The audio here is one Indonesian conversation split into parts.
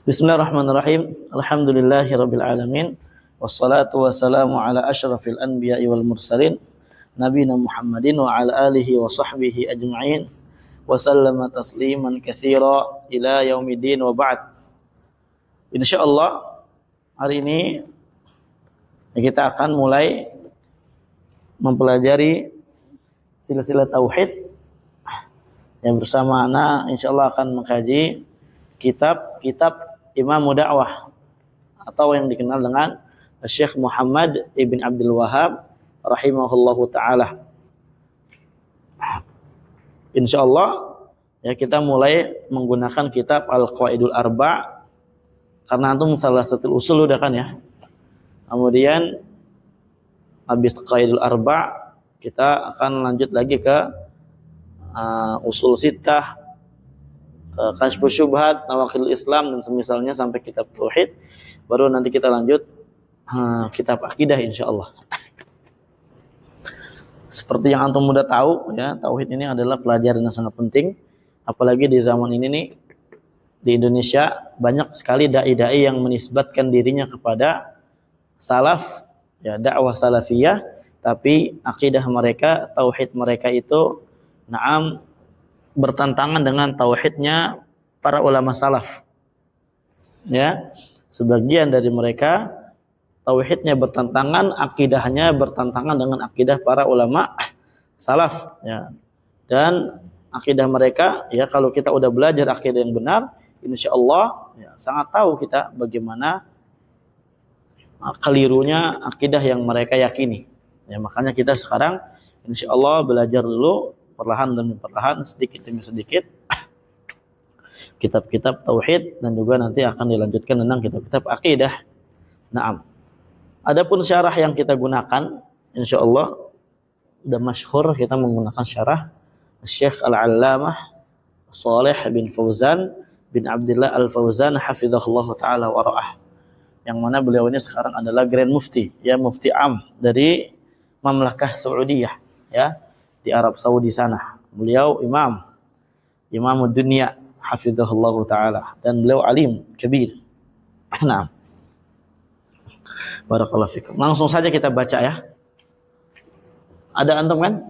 Bismillahirrahmanirrahim. Alhamdulillahirabbil alamin. Wassalatu wassalamu ala asyrafil anbiya'i wal mursalin nabiyina Muhammadin wa ala alihi wa sahbihi ajma'in wa sallama tasliman katsira ila yaumiddin wa ba'd. Insyaallah hari ini kita akan mulai mempelajari silsilah tauhid yang bersama ana insyaallah akan mengkaji kitab Imam Da'wah atau yang dikenal dengan Syekh Muhammad Ibn Abdul Wahhab rahimahullahu taala. Insyaallah ya kita mulai menggunakan kitab Al-Qawaidul Arba' karena antum salah satu usul udah kan ya. Kemudian habis Qawaidul Arba' kita akan lanjut lagi ke usul sittah, Kashfus Syubhat, Nawaqidul Islam dan semisalnya sampai kitab tauhid. Baru nanti kita lanjut kitab akidah insyaallah. Seperti yang antum mudah tahu ya, tauhid ini adalah pelajaran yang sangat penting, apalagi di zaman ini nih di Indonesia banyak sekali dai-dai yang menisbatkan dirinya kepada salaf ya, dakwah salafiyah, tapi akidah mereka, tauhid mereka itu bertentangan dengan tauhidnya para ulama salaf. Ya, sebagian dari mereka tauhidnya bertentangan, akidahnya bertentangan dengan akidah para ulama salaf. Ya, dan akidah mereka ya kalau kita udah belajar akidah yang benar, insyaallah ya, sangat tahu kita bagaimana kelirunya akidah yang mereka yakini. Ya, makanya kita sekarang insyaallah belajar dulu perlahan demi perlahan, sedikit demi sedikit kitab-kitab tauhid dan juga nanti akan dilanjutkan tentang kitab-kitab akidah. Naam. Adapun syarah yang kita gunakan insyaallah udah masyhur, kita menggunakan syarah Syekh Al-Allamah Shalih bin Fauzan bin Abdullah Al-Fauzan hafizahullah taala wa ra'ah. Yang mana beliau ini sekarang adalah Grand Mufti, ya Mufti Am dari Mamlakah Saudiyah ya, di Arab Saudi sana. Beliau imam dunia hafizahullah taala dan beliau alim kabir. Nah, barakallahu fikum. Langsung saja kita baca ya. Ada antum kan?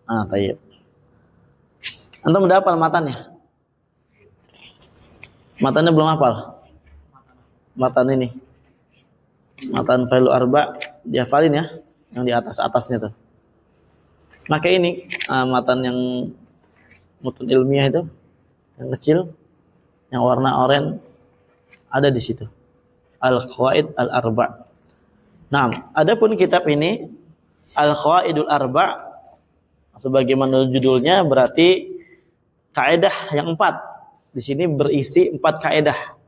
Tayyib. Antum udah hafal matanya? Matanya belum hafal? Matan ini. Matan Qawaidul Arba' dihafalin ya, yang di atas-atasnya tuh. Maka ini matan yang mutun ilmiah itu yang kecil, yang warna oranye ada di situ. Al-Qawaid Al-Arba'. Nah, adapun kitab ini Al-Qawaidul Arba' sebagaimana judulnya berarti kaidah yang 4. Di sini berisi 4 kaidah.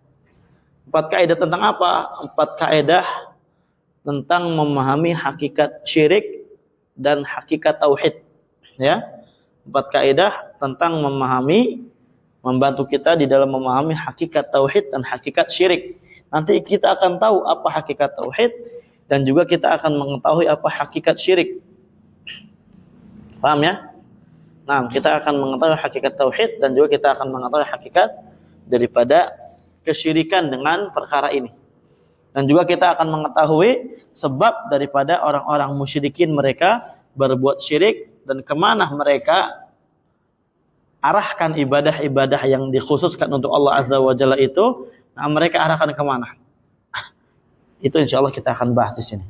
4 kaidah tentang apa? 4 kaidah tentang memahami hakikat syirik dan hakikat tauhid ya. 4 kaidah tentang membantu kita di dalam memahami hakikat tauhid dan hakikat syirik. Nanti kita akan tahu apa hakikat tauhid dan juga kita akan mengetahui apa hakikat syirik. Paham ya? Nah, kita akan mengetahui hakikat tauhid dan juga kita akan mengetahui hakikat daripada kesyirikan dengan perkara ini. Dan juga kita akan mengetahui sebab daripada orang-orang musyrikin mereka berbuat syirik dan kemana mereka arahkan ibadah-ibadah yang dikhususkan untuk Allah Azza wa Jalla itu. Nah, mereka arahkan kemana? Itu insyaallah kita akan bahas di sini.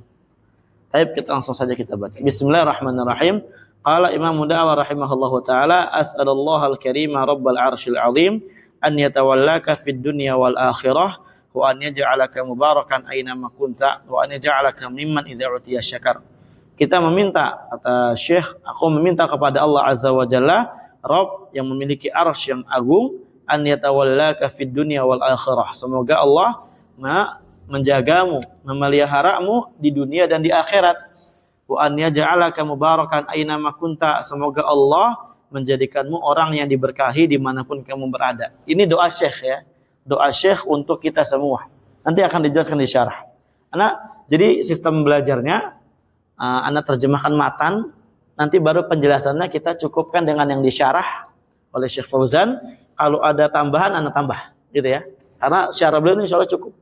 Baik, kita langsung saja kita baca. Bismillahirrahmanirrahim. Qala Imam Da'wah rahimahullahu taala, as'alallahal karima rabbal arsyil azim an yatawallaka fid dunya wal akhirah wa an yaj'alaka mubarakan aina ma kunta wa an yaj'alaka mimman idza utiya syakar. Kita meminta, kata Syekh, aku meminta kepada Allah Azza wa Jalla, Rabb yang memiliki arsy yang agung, an yatawallaka fid dunya wal akhirah. Semoga Allah menjagamu, memeliharamu di dunia dan di akhirat. Wa an yaj'alaka mubarakan aina ma kunta. Semoga Allah menjadikanmu orang yang diberkahi dimanapun kamu berada. Ini doa Syekh ya. Doa Syekh untuk kita semua. Nanti akan dijelaskan di syarah. Jadi sistem belajarnya, Anda terjemahkan matan, nanti baru penjelasannya kita cukupkan dengan yang disyarah oleh Syekh Fauzan. Kalau ada tambahan, Anda tambah, gitu ya. Karena syarat beliau ini insyaallah cukup.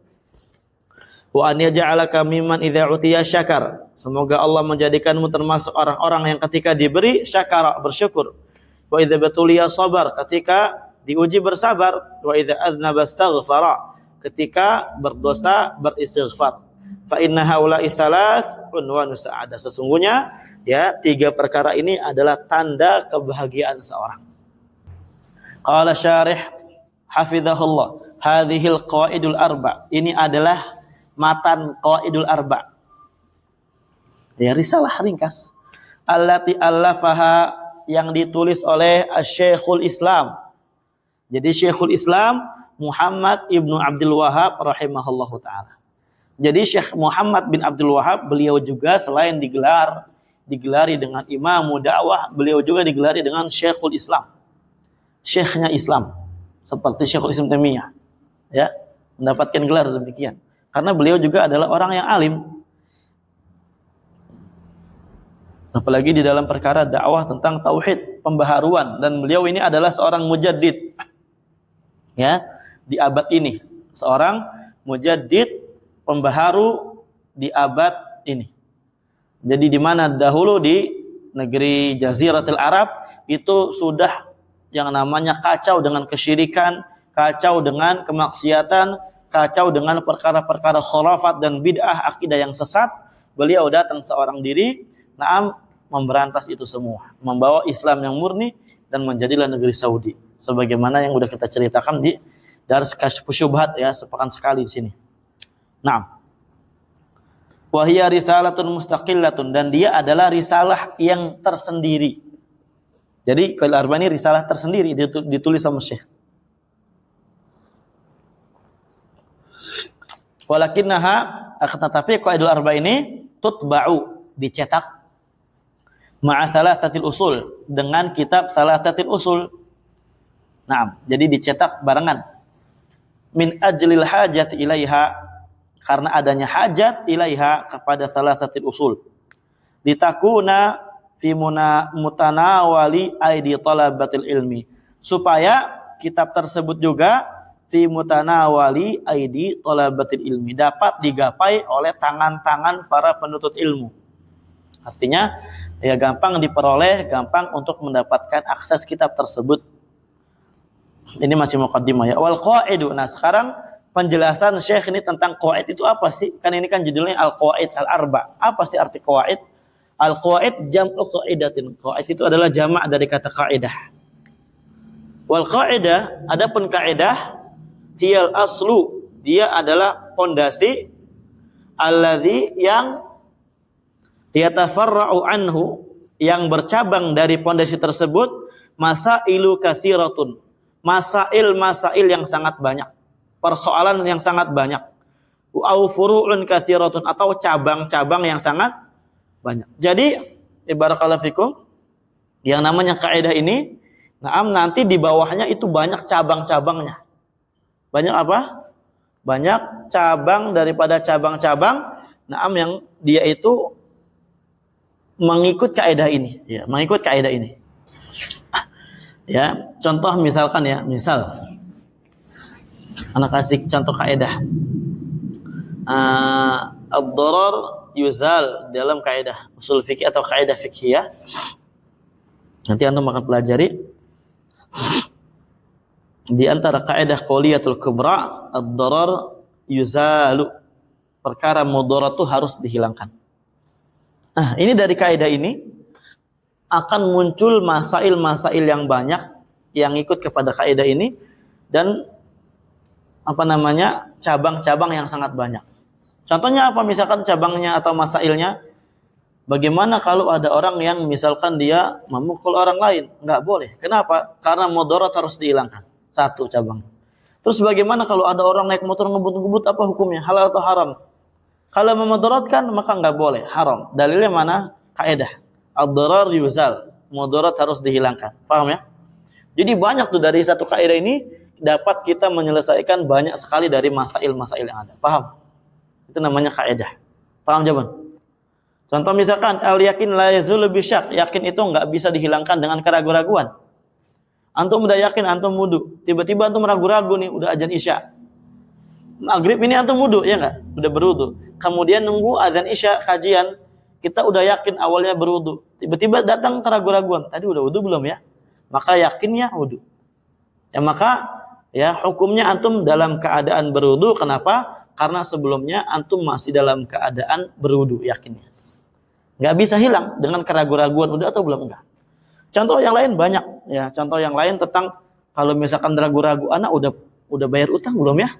Wa an yaj'alaka mimman idza utiya syakar. Semoga Allah menjadikanmu termasuk orang-orang yang ketika diberi syakara, bersyukur. Wa idza batuliya sabar, ketika diuji bersabar. Wa idza aznaba astaghfara, ketika berdosa beristighfar. Fa inna haula'i thalath unwanu sa'adah. Sesungguhnya ya 3 perkara ini adalah tanda kebahagiaan seorang. Qala syarih hafizahullah, hadhil qawaidul arba. Ini adalah matan qawaidul arba. Ya, risalah ringkas. Allati allafaha, yang ditulis oleh Syekhul Islam. Jadi Syekhul Islam Muhammad ibnu Abdul Wahhab rahimahullahu taala. Jadi Syekh Muhammad bin Abdul Wahhab, beliau juga selain digelari dengan Imam Dakwah, beliau juga digelari dengan Syekhul Islam. Syekhnya Islam, seperti Syekhul Islam Taimiyah, ya, mendapatkan gelar demikian. Karena beliau juga adalah orang yang alim. Apalagi di dalam perkara dakwah tentang tauhid, pembaharuan, dan beliau ini adalah seorang mujaddid. Ya, di abad ini, seorang mujaddid, pembaharu di abad ini. Jadi di mana dahulu di negeri Jaziratul Arab itu sudah yang namanya kacau dengan kesyirikan, kacau dengan kemaksiatan, kacau dengan perkara-perkara khurafat dan bid'ah, akidah yang sesat. Beliau datang seorang diri, memberantas itu semua, membawa Islam yang murni dan menjadilah negeri Saudi. Sebagaimana yang sudah kita ceritakan di Dars Kasyfus Syubhat, ya, sepekan sekali di sini. Naam. Wa hiya risalatun mustaqillatun, dan dia adalah risalah yang tersendiri. Jadi Qawaidul Arba ini risalah tersendiri, ditulis sama Syekh. Walakinnaha, tetapi Qawaidul Arba ini tutba'u, dicetak ma'a thalathatil usul, dengan kitab thalathatil usul. Nah, jadi dicetak barengan. Min ajlil hajat ilaiha, karena adanya hajat ilaiha kepada thalathatil usul. Litakuna fi mutanawali aidi talabatil ilmi, supaya kitab tersebut juga fi mutanawali aidi talabatil ilmi, dapat digapai oleh tangan-tangan para penuntut ilmu. Artinya ya gampang diperoleh, gampang untuk mendapatkan akses kitab tersebut. Ini masih muqaddimah, ya. Wal qawaidu. Nah, sekarang penjelasan Syekh ini tentang qawaid itu apa sih? Kan ini kan judulnya Al-Qawaid Al-Arba. Apa sih arti qawaid? Al-qawaid jam'u qaidatin. Qawaid itu adalah jamak dari kata kaidah. Wal qaidah, adapun kaidah, hiyal aslu, dia adalah pondasi, alladzi, yang yatafarra'u anhu, yang bercabang dari pondasi tersebut, masailu katsiratun, masail yang sangat banyak, persoalan yang sangat banyak, au furu'un katsiratun, atau cabang-cabang yang sangat banyak. Jadi barakallahu fikum, yang namanya kaidah ini, nanti di bawahnya itu banyak cabang-cabangnya. Banyak apa? Banyak cabang daripada cabang-cabang, yang dia itu mengikut kaidah ini, ya, mengikut kaidah ini. Ya, contoh misalkan, ya, misal anak kasih contoh kaidah. Ad-darar yuzal dalam kaidah usul fikih atau kaidah fikhiyah. Nanti antum akan pelajari di antara kaidah qauliyatul kubra, ad-darar yuzalu, perkara mudarat itu harus dihilangkan. Nah, ini dari kaidah ini akan muncul masail-masail yang banyak yang ikut kepada kaidah ini, dan cabang-cabang yang sangat banyak. Contohnya apa? Misalkan cabangnya atau masailnya, bagaimana kalau ada orang yang misalkan dia memukul orang lain? Enggak boleh. Kenapa? Karena mudarat harus dihilangkan. Satu cabang. Terus bagaimana kalau ada orang naik motor ngebut-ngebut, apa hukumnya? Halal atau haram? Kalau memudaratkan maka enggak boleh, haram. Dalilnya mana? Kaidah. Ad-darar yuzal. Mudarat harus dihilangkan. Paham, ya? Jadi banyak tuh dari satu kaidah ini dapat kita menyelesaikan banyak sekali dari masail-masail yang ada. Paham? Itu namanya kaidah. Paham jawaban? Contoh misalkan al-yakin la yazulu bisyak, yakin itu enggak bisa dihilangkan dengan keraguan-raguan. Antum udah yakin antum wudu, tiba-tiba antum ragu-ragu nih, udah azan Isya. Maghrib ini antum wudu, ya enggak? Udah berwudu. Kemudian nunggu azan Isya kajian, kita udah yakin awalnya berwudu. Tiba-tiba datang keraguan-raguan, tadi udah wudu belum ya? Maka yakinnya wudu. Ya maka ya hukumnya antum dalam keadaan berwudu. Kenapa? Karena sebelumnya antum masih dalam keadaan berwudu, yakinnya. Enggak bisa hilang dengan keraguan-raguan udah atau belum, enggak. Contoh yang lain banyak ya. Contoh yang lain tentang kalau misalkan ragu-ragu, anak udah bayar utang belum ya?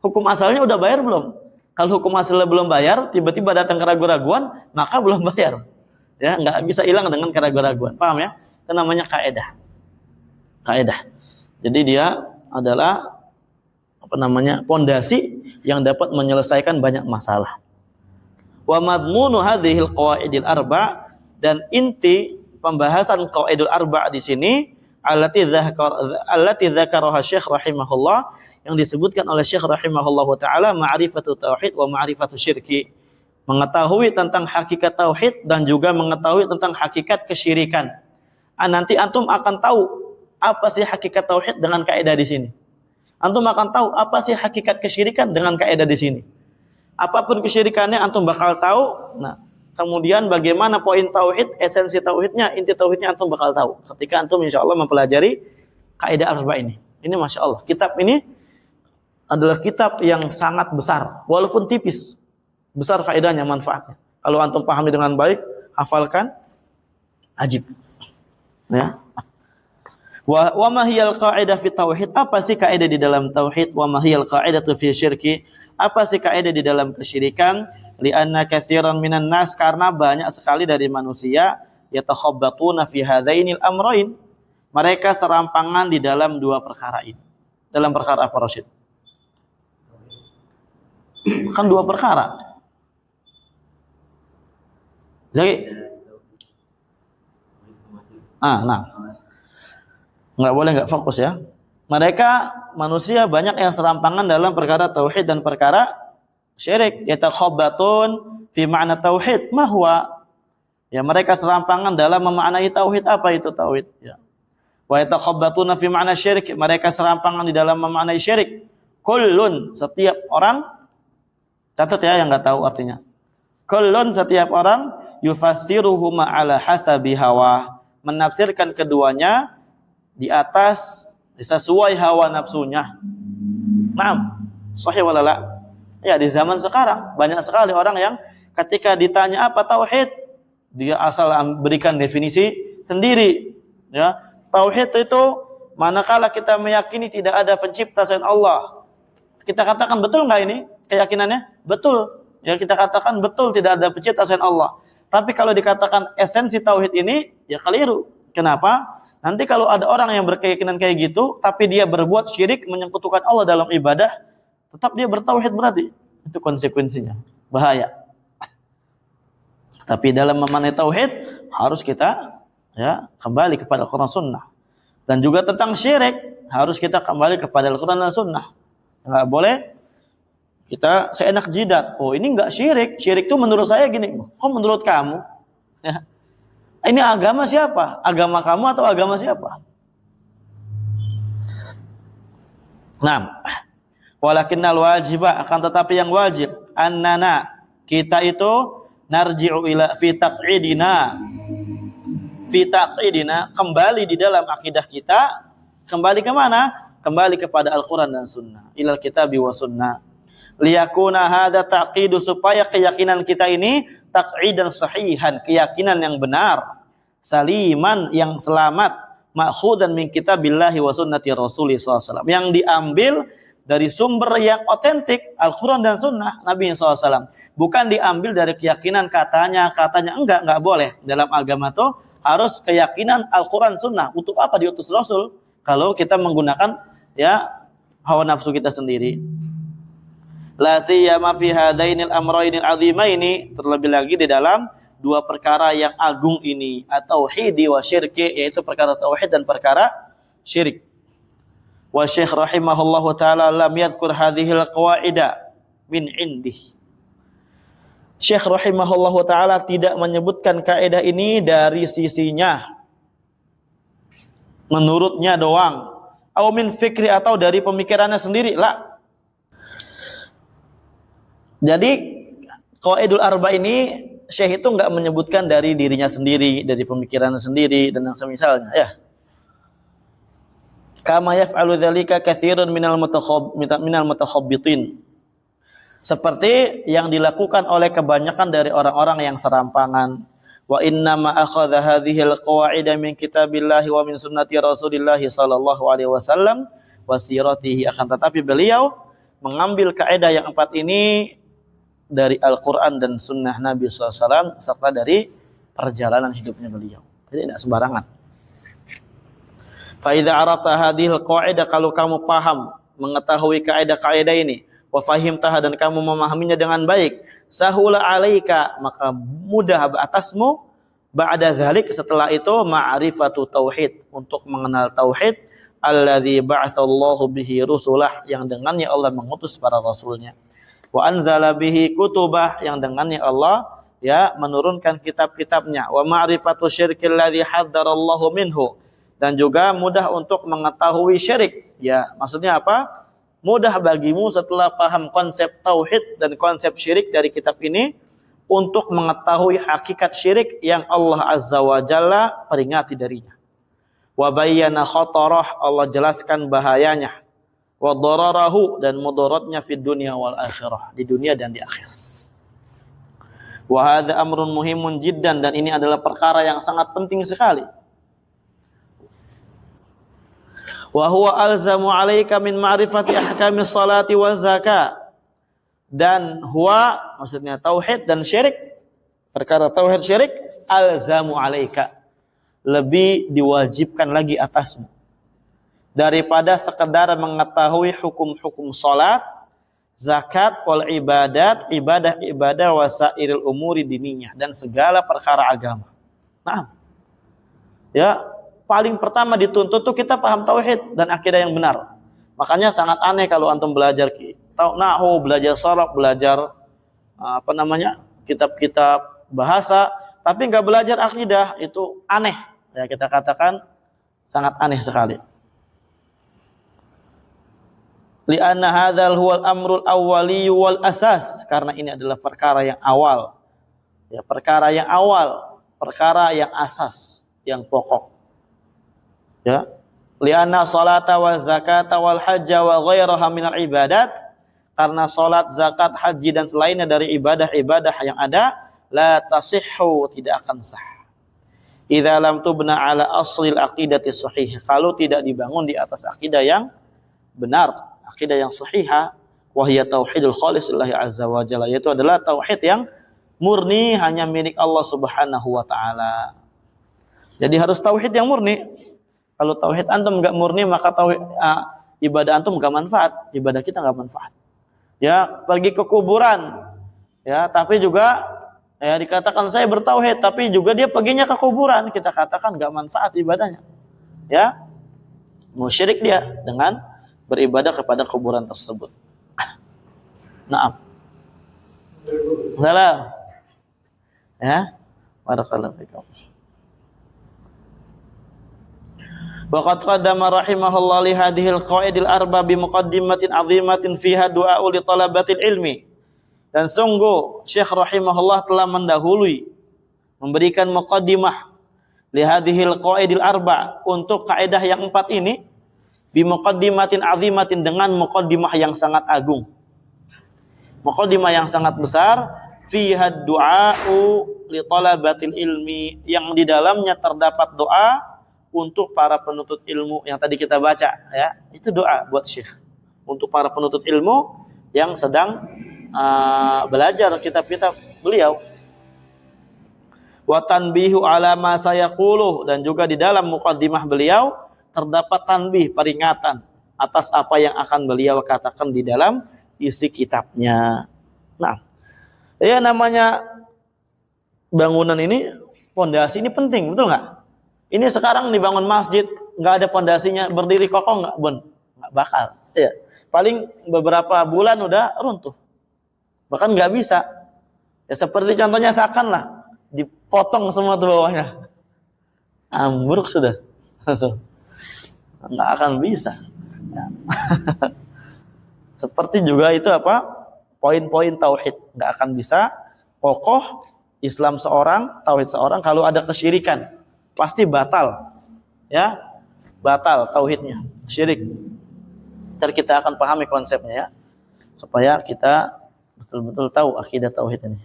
Hukum asalnya udah bayar belum? Kalau hukum asalnya belum bayar, tiba-tiba datang keraguan-raguan, maka belum bayar. Ya, nggak bisa hilang dengan keraguan-raguan. Paham ya? Itu namanya kaidah. Kaidah. Jadi dia adalah pondasi yang dapat menyelesaikan banyak masalah. Wa madmunu hadhil qawaidil arba, dan inti pembahasan qawaidul arba di sini allati dzakaraha Syekh rahimahullah, yang disebutkan oleh Syekh rahimahullah taala, ma'rifatu tauhid wa ma'rifatu syirki, mengetahui tentang hakikat tauhid dan juga mengetahui tentang hakikat kesyirikan. Nanti antum akan tahu apa sih hakikat tauhid dengan kaidah di sini. Antum akan tahu apa sih hakikat kesyirikan dengan kaidah di sini. Apapun kesyirikannya antum bakal tahu. Nah, kemudian bagaimana poin tauhid, esensi tauhidnya, inti tauhidnya antum bakal tahu ketika antum insyaallah mempelajari kaidah arba ini. Ini masya Allah, kitab ini adalah kitab yang sangat besar, walaupun tipis, besar faedahnya, manfaatnya. Kalau antum pahami dengan baik, hafalkan, ajib. Ya. Wa ma hiyal qaidah fi tauhid, apa sih kaidah di dalam tauhid? Wa ma hiyal qaidatu fi syirki, apa sih kaidah di dalam kesyirikan? Li'anna katsiran minan nas, karena banyak sekali dari manusia yatakhabbatuna fi hadainil amrayn, mereka serampangan di dalam dua perkara ini. Dalam perkara apa, Rasyid? Kan dua perkara. Jadi nggak boleh nggak fokus ya. Mereka manusia banyak yang serampangan dalam perkara tauhid dan perkara syirik. Yatakhabbatun fi ma'na tauhid ma huwa, ya mereka serampangan dalam memaknai tauhid. Apa itu tauhid? Ya. Wa yatakhabbatuna fi ma'na syirik, mereka serampangan di dalam memaknai syirik. Kullun, setiap orang, catat ya yang nggak tahu artinya. Kullun, setiap orang, yufassiruhuma ala hasabi hawa, menafsirkan keduanya di atas sesuai hawa nafsunya. Naam, sahih walala. Ya, di zaman sekarang banyak sekali orang yang ketika ditanya apa tauhid, dia asal berikan definisi sendiri. Ya, tauhid itu manakala kita meyakini tidak ada pencipta selain Allah. Kita katakan betul nggak ini keyakinannya? Betul. Ya, kita katakan betul tidak ada pencipta selain Allah. Tapi kalau dikatakan esensi tauhid ini, ya keliru. Kenapa? Nanti kalau ada orang yang berkeyakinan kayak gitu, tapi dia berbuat syirik, menyekutukan Allah dalam ibadah, tetap dia bertauhid berarti. Itu konsekuensinya. Bahaya. Tapi dalam memaknai tauhid, harus kita ya kembali kepada Al-Quran Sunnah. Dan juga tentang syirik, harus kita kembali kepada Al-Quran dan Sunnah. Nggak boleh kita seenak jidat. Oh ini nggak syirik. Syirik itu menurut saya gini. Kok menurut kamu? Ya. Ini agama siapa? Agama kamu atau agama siapa? Nah, walakinnal wajiba, akan tetapi yang wajib, annana, kita itu narji'u ila fi taqidina, kembali di dalam akidah kita, kembali ke mana? Kembali kepada Al-Quran dan Sunnah, ilal kitabi wa sunnah. Liyakuna hadza taqidu, supaya keyakinan kita ini taqidan sahihan, keyakinan yang benar, saliman, yang selamat, ma'khudan min kitabillahi wa sunnati rasulih SAW, yang diambil dari sumber yang otentik, Al-Quran dan Sunnah Nabi SAW. Bukan diambil dari keyakinan katanya enggak boleh. Dalam agama itu harus keyakinan Al-Quran Sunnah. Untuk apa diutus Rasul? Kalau kita menggunakan ya hawa nafsu kita sendiri. La siyama fi hadainil amraynil azimaini, terlebih lagi di dalam dua perkara yang agung ini, at-tauhid wa syirki, yaitu perkara tauhid dan perkara syirik. Wa Syekh rahimahullahu taala lam yadhkur hadhil qawaida min indih. Syekh rahimahullahu taala tidak menyebutkan kaidah ini dari sisinya, menurutnya doang, atau min fikri, atau dari pemikirannya sendiri, lah. Jadi Qawaidul Arba ini Syekh itu enggak menyebutkan dari dirinya sendiri, dari pemikirannya sendiri dan yang semisalnya ya. Kama yaf'alu dzalika katsirun minal mutakhabbitin. Seperti yang dilakukan oleh kebanyakan dari orang-orang yang serampangan. Wa inna ma akhadha hadhil qawaida min kitabillahi wa min sunnati Rasulillah sallallahu alaihi wasallam wa siratihi, akan tetapi beliau mengambil kaidah yang 4 ini dari Al-Qur'an dan sunnah Nabi SAW serta dari perjalanan hidupnya beliau. Jadi tidak sembarangan. Fa idza arafta hadhil qawaida, kalau kamu paham mengetahui kaidah-kaidah ini, wa fahimtaha dan kamu memahaminya dengan baik, sahula alaika, maka mudah atasmu, ba'da dzalik, setelah itu, ma'rifatu tauhid, untuk mengenal tauhid, alladzi ba'atsallahu bihi rusulah, yang dengannya Allah mengutus para rasulnya, wa anzala bihi kutubah, yang dengannya Allah ya menurunkan kitab-kitabnya, wa ma'rifatu syirkil ladzi hadzarallahu minhu, dan juga mudah untuk mengetahui syirik. Ya, maksudnya apa? Mudah bagimu setelah paham konsep tauhid dan konsep syirik dari kitab ini untuk mengetahui hakikat syirik yang Allah Azza wa Jalla peringati darinya. Wa bayyana khatarah, Allah jelaskan bahayanya. Wa dararahu, dan mudaratnya fid dunya wal akhirah, di dunia dan di akhirat. Wa hadza amrun muhimun jiddan, dan ini adalah perkara yang sangat penting sekali. Wa huwa alzamu 'alaika min ma'rifati ahkamis salati waz zakat. Dan huwa, maksudnya tauhid dan syirik, perkara tauhid syirik, alzamu 'alaika, lebih diwajibkan lagi atasmu daripada sekedar mengetahui hukum-hukum salat, zakat, wal ibadat, ibadah-ibadah, wasairil umuri diniyah, dan segala perkara agama. Nah, ya, paling pertama dituntut tuh kita paham tauhid dan akidah yang benar. Makanya sangat aneh kalau antum belajar nahwu, belajar sharaf, belajar kitab-kitab bahasa, tapi nggak belajar akidah, itu aneh. Ya, kita katakan sangat aneh sekali. Li'anna hadzal huwal amrul awwali wal asas, karena ini adalah perkara yang awal. Ya, perkara yang awal, perkara yang asas, yang pokok. Ya, lianna salata wa zakata wal hajja wa ghairaha minal ibadat, karena salat, zakat, haji dan selainnya dari ibadah-ibadah yang ada, la tasihhu, tidak akan sah. Idza lam tubna ala aslil aqidati sahih, kalau tidak dibangun di atas akidah yang benar, akidah yang sahihah, wa hiya tauhidul khalis lillahi azza wa jalla, yaitu adalah tauhid yang murni hanya milik Allah Subhanahu wa taala. Jadi harus tauhid yang murni. Kalau tauhid antum enggak murni, maka ibadah antum enggak manfaat, ibadah kita enggak manfaat. Ya, pergi ke kuburan, ya, tapi juga ya dikatakan saya bertauhid, tapi juga dia perginya ke kuburan, kita katakan enggak manfaat ibadahnya. Ya, musyrik dia dengan beribadah kepada kuburan tersebut. Naam. Salam. Ya, barakallahu fikum. Waqad qaddama rahimahullah li hadhil qawaidil arba bi muqaddimatin 'azimatin fiha du'a'u li talabatil ilmi. Dan sungguh Syekh rahimahullah telah mendahului, memberikan muqaddimah li hadhil qawaidil arba, untuk kaidah yang 4 ini, bi muqaddimatin 'azimatin, dengan muqaddimah yang sangat agung, muqaddimah yang sangat besar, fiha du'a'u li talabatil ilmi, yang di dalamnya terdapat doa untuk para penuntut ilmu yang tadi kita baca, ya. Itu doa buat Syekh untuk para penuntut ilmu yang sedang belajar kitab-kitab beliau. Wa tanbihu ala ma sayaqulu, dan juga di dalam muqaddimah beliau terdapat tanbih, peringatan atas apa yang akan beliau katakan di dalam isi kitabnya. Nah, ya, namanya bangunan ini, pondasi ini penting, betul nggak? Ini sekarang dibangun masjid, nggak ada pondasinya, berdiri kokoh nggak, Bun? Nggak bakal. Ya, paling beberapa bulan udah runtuh, bahkan nggak bisa. Ya, seperti contohnya seakan lah dipotong semua tuh bawahnya, ambruk sudah, nggak akan bisa. Ya. Seperti juga itu apa? poin-poin tauhid. Nggak akan bisa kokoh Islam seorang, tauhid seorang kalau ada kesyirikan. Pasti batal. Ya, batal tauhidnya, syirik. Ntar kita akan pahami konsepnya ya, supaya kita betul-betul tahu akidah tauhid ini.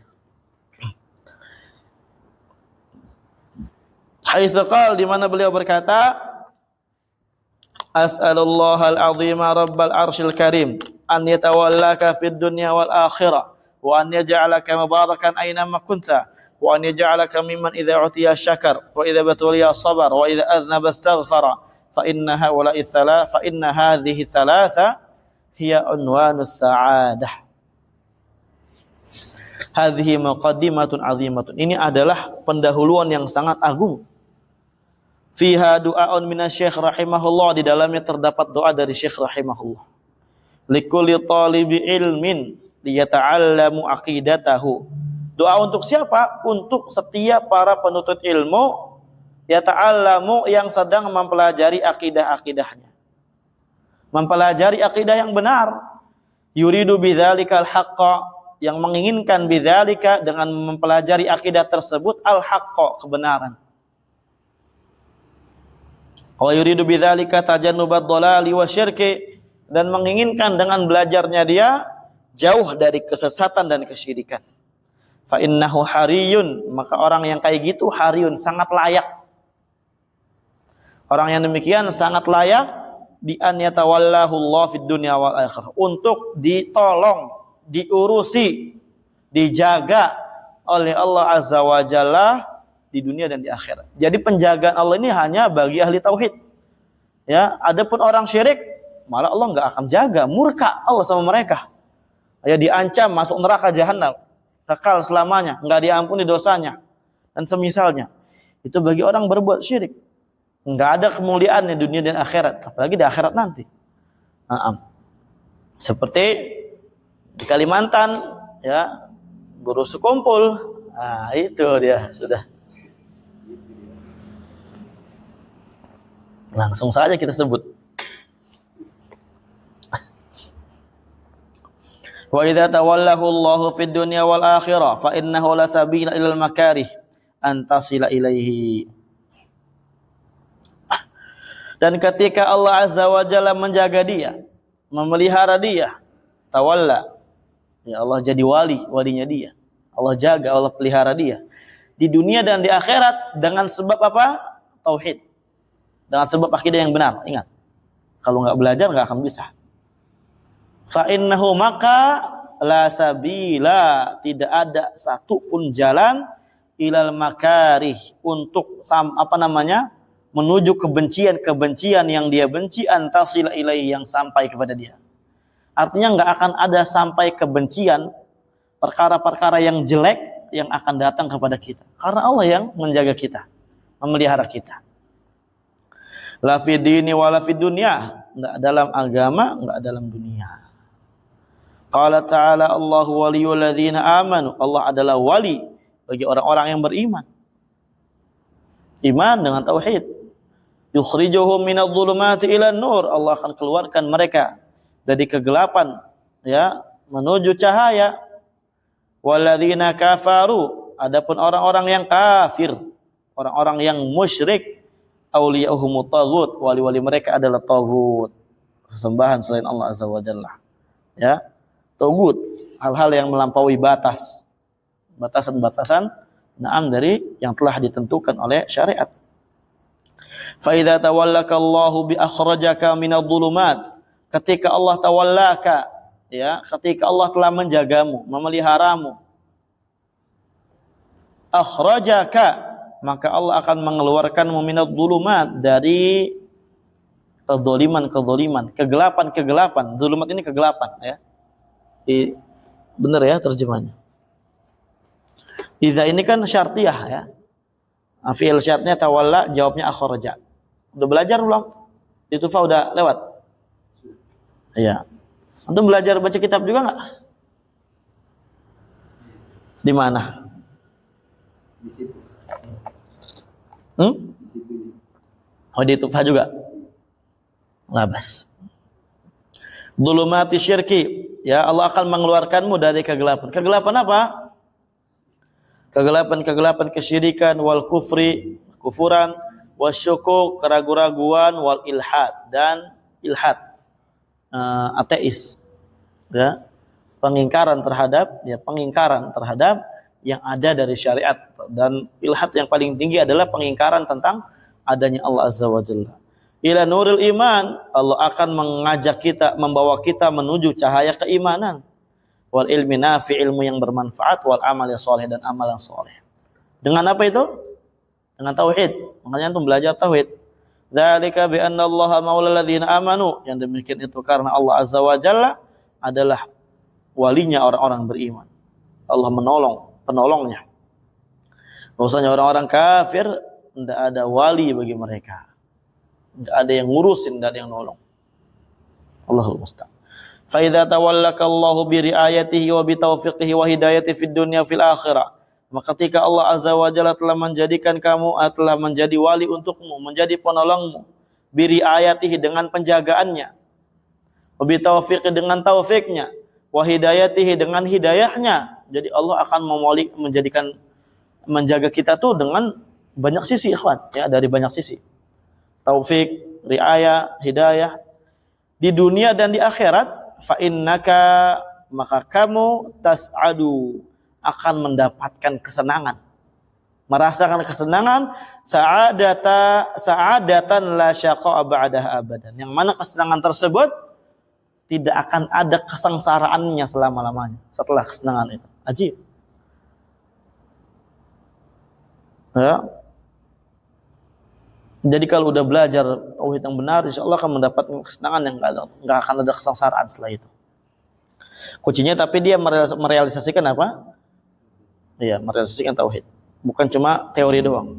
Haitsu qala, di mana beliau berkata, as'alullahal azima rabbal arsyil karim an yatawallaka fid dunya wal akhirah wa an yaj'alaka mubarakan aina ma kunta wa an yaj'alaka mimman idza utiya syakar wa idza batuliya sabar wa idza adhnaba astaghfara fa inna hadhihi thalatha hiya unwanus sa'adah. Hadhihi muqaddimatun azimatun. Ini adalah pendahuluan yang sangat agung. Fiha du'aun minasy-syekh rahimahullah, di dalamnya terdapat doa dari syekh rahimahullah. Likulli talibi ilmin liyata'allamu aqidatahu. Doa untuk siapa? Untuk setiap para penuntut ilmu, yata'allamu, yang sedang mempelajari akidah-akidahnya. Mempelajari akidah yang benar. Yuridu bidzalikal haqqa, yang menginginkan bidzalika, dengan mempelajari akidah tersebut, al-haqqa, kebenaran. Wa yuridu bidzalika tajannubad dhalali wasyirki, dan menginginkan dengan belajarnya dia jauh dari kesesatan dan kesyirikan. Fa innahu hariyun, maka orang yang kayak gitu hariyun, sangat layak. Orang yang demikian sangat layak bi an yatawallahu Allah fid dunya wal akhirah, untuk ditolong, diurusi, dijaga oleh Allah Azza wa Jalla di dunia dan di akhirat. Jadi penjagaan Allah ini hanya bagi ahli tauhid. Ya, adapun orang syirik, malah Allah nggak akan jaga, murka Allah sama mereka. Ya, diancam masuk neraka jahanam, kekal selamanya, nggak diampuni dosanya dan semisalnya. Itu bagi orang berbuat syirik. Nggak ada kemuliaan di dunia dan akhirat, apalagi di akhirat nanti. Seperti di Kalimantan, ya, guru sekumpul. Nah, itu dia sudah. Langsung saja kita sebut. Wa idza tawallahu Allahu fid dunya wal akhirah fa innahu la sabila ilal makarih an tasila ilaihi. Dan ketika Allah Azza wa Jalla menjaga dia, memelihara dia, tawalla, ya Allah jadi walinya dia. Allah jaga, Allah pelihara dia di dunia dan di akhirat dengan sebab apa? Tauhid. Dengan sebab akidah yang benar. Ingat, kalau nggak belajar nggak akan bisa. Fa innahu, maka la sabila, tidak ada satu pun jalan ilal makarih, untuk menuju kebencian yang dia benci, antasila ilaihi, yang sampai kepada dia. Artinya nggak akan ada sampai kebencian, perkara-perkara yang jelek yang akan datang kepada kita, karena Allah yang menjaga kita, memelihara kita. La fi dini wa la fi dunya, enggak dalam agama, enggak dalam dunia. Qala ta'ala Allahu waliyul ladzina amanu, Allah adalah wali bagi orang-orang yang beriman. Iman dengan tauhid. Yukhrijuhum minadh dhulumati ilan nur, Allah akan keluarkan mereka dari kegelapan, ya, menuju cahaya. Walladzina kafaru, adapun orang-orang yang kafir, orang-orang yang musyrik, auliyahumut taghut, wali-wali mereka adalah taghut, sesembahan selain Allah Azza wa Jalla. Ya, taghut, hal-hal yang melampaui batas, batasan-batasan dari yang telah ditentukan oleh syariat. Fa idza tawallaka Allahu bi akhrajaka minadh dhulumat, ketika Allah tawallaka, ya, ketika Allah telah menjagamu, memeliharamu, akhrajaka, maka Allah akan mengeluarkanmu minadh dhulumat, dari kezaliman, kegelapan. Dhulumat ini kegelapan, ya. Benar ya terjemahnya. Idza ini kan syartiyah, ya. Fi'il syartnya tawalla, jawabnya akhraja. Udah belajar belum? Di Tufa udah lewat? Iya. Antum belajar baca kitab juga enggak? Di mana? Di situ. Oh, di Tufa juga? Labas. Dhulumati syirki, ya Allah akan mengeluarkanmu dari kegelapan. Kegelapan apa? Kegelapan kesyirikan, wal kufri, kufuran, wasyukuk, keraguan-raguan, wal ilhad, dan ilhad, ateis, ya, pengingkaran terhadap yang ada dari syariat. Dan ilhad yang paling tinggi adalah pengingkaran tentang adanya Allah Azza wa Jalla. Ila nuril iman, Allah akan mengajak kita, membawa kita menuju cahaya keimanan. Wal ilmi nafi, ilmu yang bermanfaat, wal amal yang soleh, dan amal yang soleh. Dengan apa itu? Dengan tauhid. Makanya antum belajar tauhid. Dzalika bi anna Allaha maulal ladzina amanu. Yang demikian itu karena Allah Azza wa Jalla adalah walinya orang-orang beriman. Allah penolongnya. Bahwasanya orang-orang kafir tidak ada wali bagi mereka. Tidak ada yang ngurusin, tidak ada yang nolong. Allahul musta'an. Fa idza tawallaka Allahu bi riayatihi wa bi taufiqihi wa hidayatihi fid dunya fil akhirah. Maka ketika Allah Azza wa Jalla telah menjadikan kamu, telah menjadi wali untukmu, menjadi penolongmu, bi riayatihi dengan penjagaannya, wa bi taufiqihi dengan taufiknya, wa hidayatihi dengan hidayahnya. Jadi Allah akan menjaga kita tuh dengan banyak sisi, ikhwan, ya, dari banyak sisi. Taufik, riayah, hidayah di dunia dan di akhirat. Fa innaka, maka kamu tas'adu, akan mendapatkan kesenangan, merasakan kesenangan, sa'adatan la syaqa'a ba'daha abadan, yang mana kesenangan tersebut tidak akan ada kesengsaraannya selama-lamanya setelah kesenangan itu. Ajib. Ya. Jadi kalau udah belajar tauhid yang benar, insya Allah akan mendapatkan kesenangan yang nggak akan ada kesengsaraan setelah itu. Kuncinya tapi dia merealisasikan apa? Iya, merealisasikan tauhid. Bukan cuma teori doang.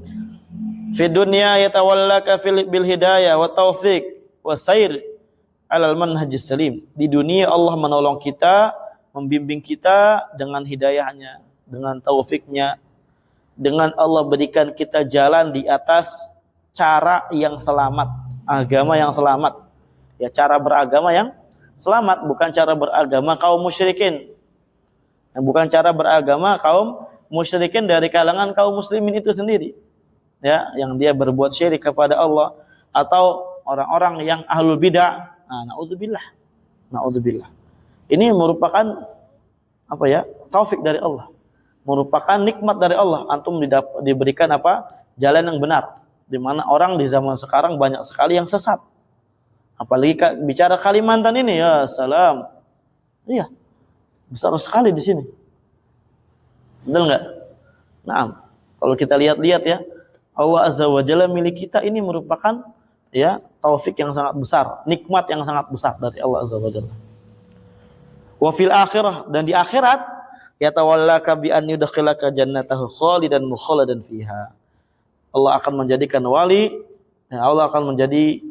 Fi dunya yatawallaka bil hidayah wa taufiq wa sair alal manhajis salim. Di dunia Allah menolong kita, membimbing kita dengan hidayahnya, dengan taufiknya, dengan Allah berikan kita jalan di atas cara yang selamat, agama yang selamat. Ya, cara beragama yang selamat, bukan cara beragama kaum musyrikin. Bukan cara beragama kaum musyrikin dari kalangan kaum muslimin itu sendiri. Ya, yang dia berbuat syirik kepada Allah, atau orang-orang yang ahlul bidah. Naudzubillah. Ini merupakan apa ya? Taufik dari Allah. Merupakan nikmat dari Allah. Antum diberikan apa? Jalan yang benar. Di mana orang di zaman sekarang banyak sekali yang sesat. Apalagi bicara Kalimantan ini, ya salam. Iya. Besar sekali di sini. Betul enggak? Nah, kalau kita lihat-lihat ya, Allah Azza wa Jalla milik kita ini merupakan ya taufik yang sangat besar, nikmat yang sangat besar dari Allah Azza wa Jalla. Wa fil akhirah, dan di akhirat, yatawallaka bi an yudkhilaka jannatahu khalidan mukhalladan fiha. Allah akan menjadikan wali, ya, Allah akan menjadi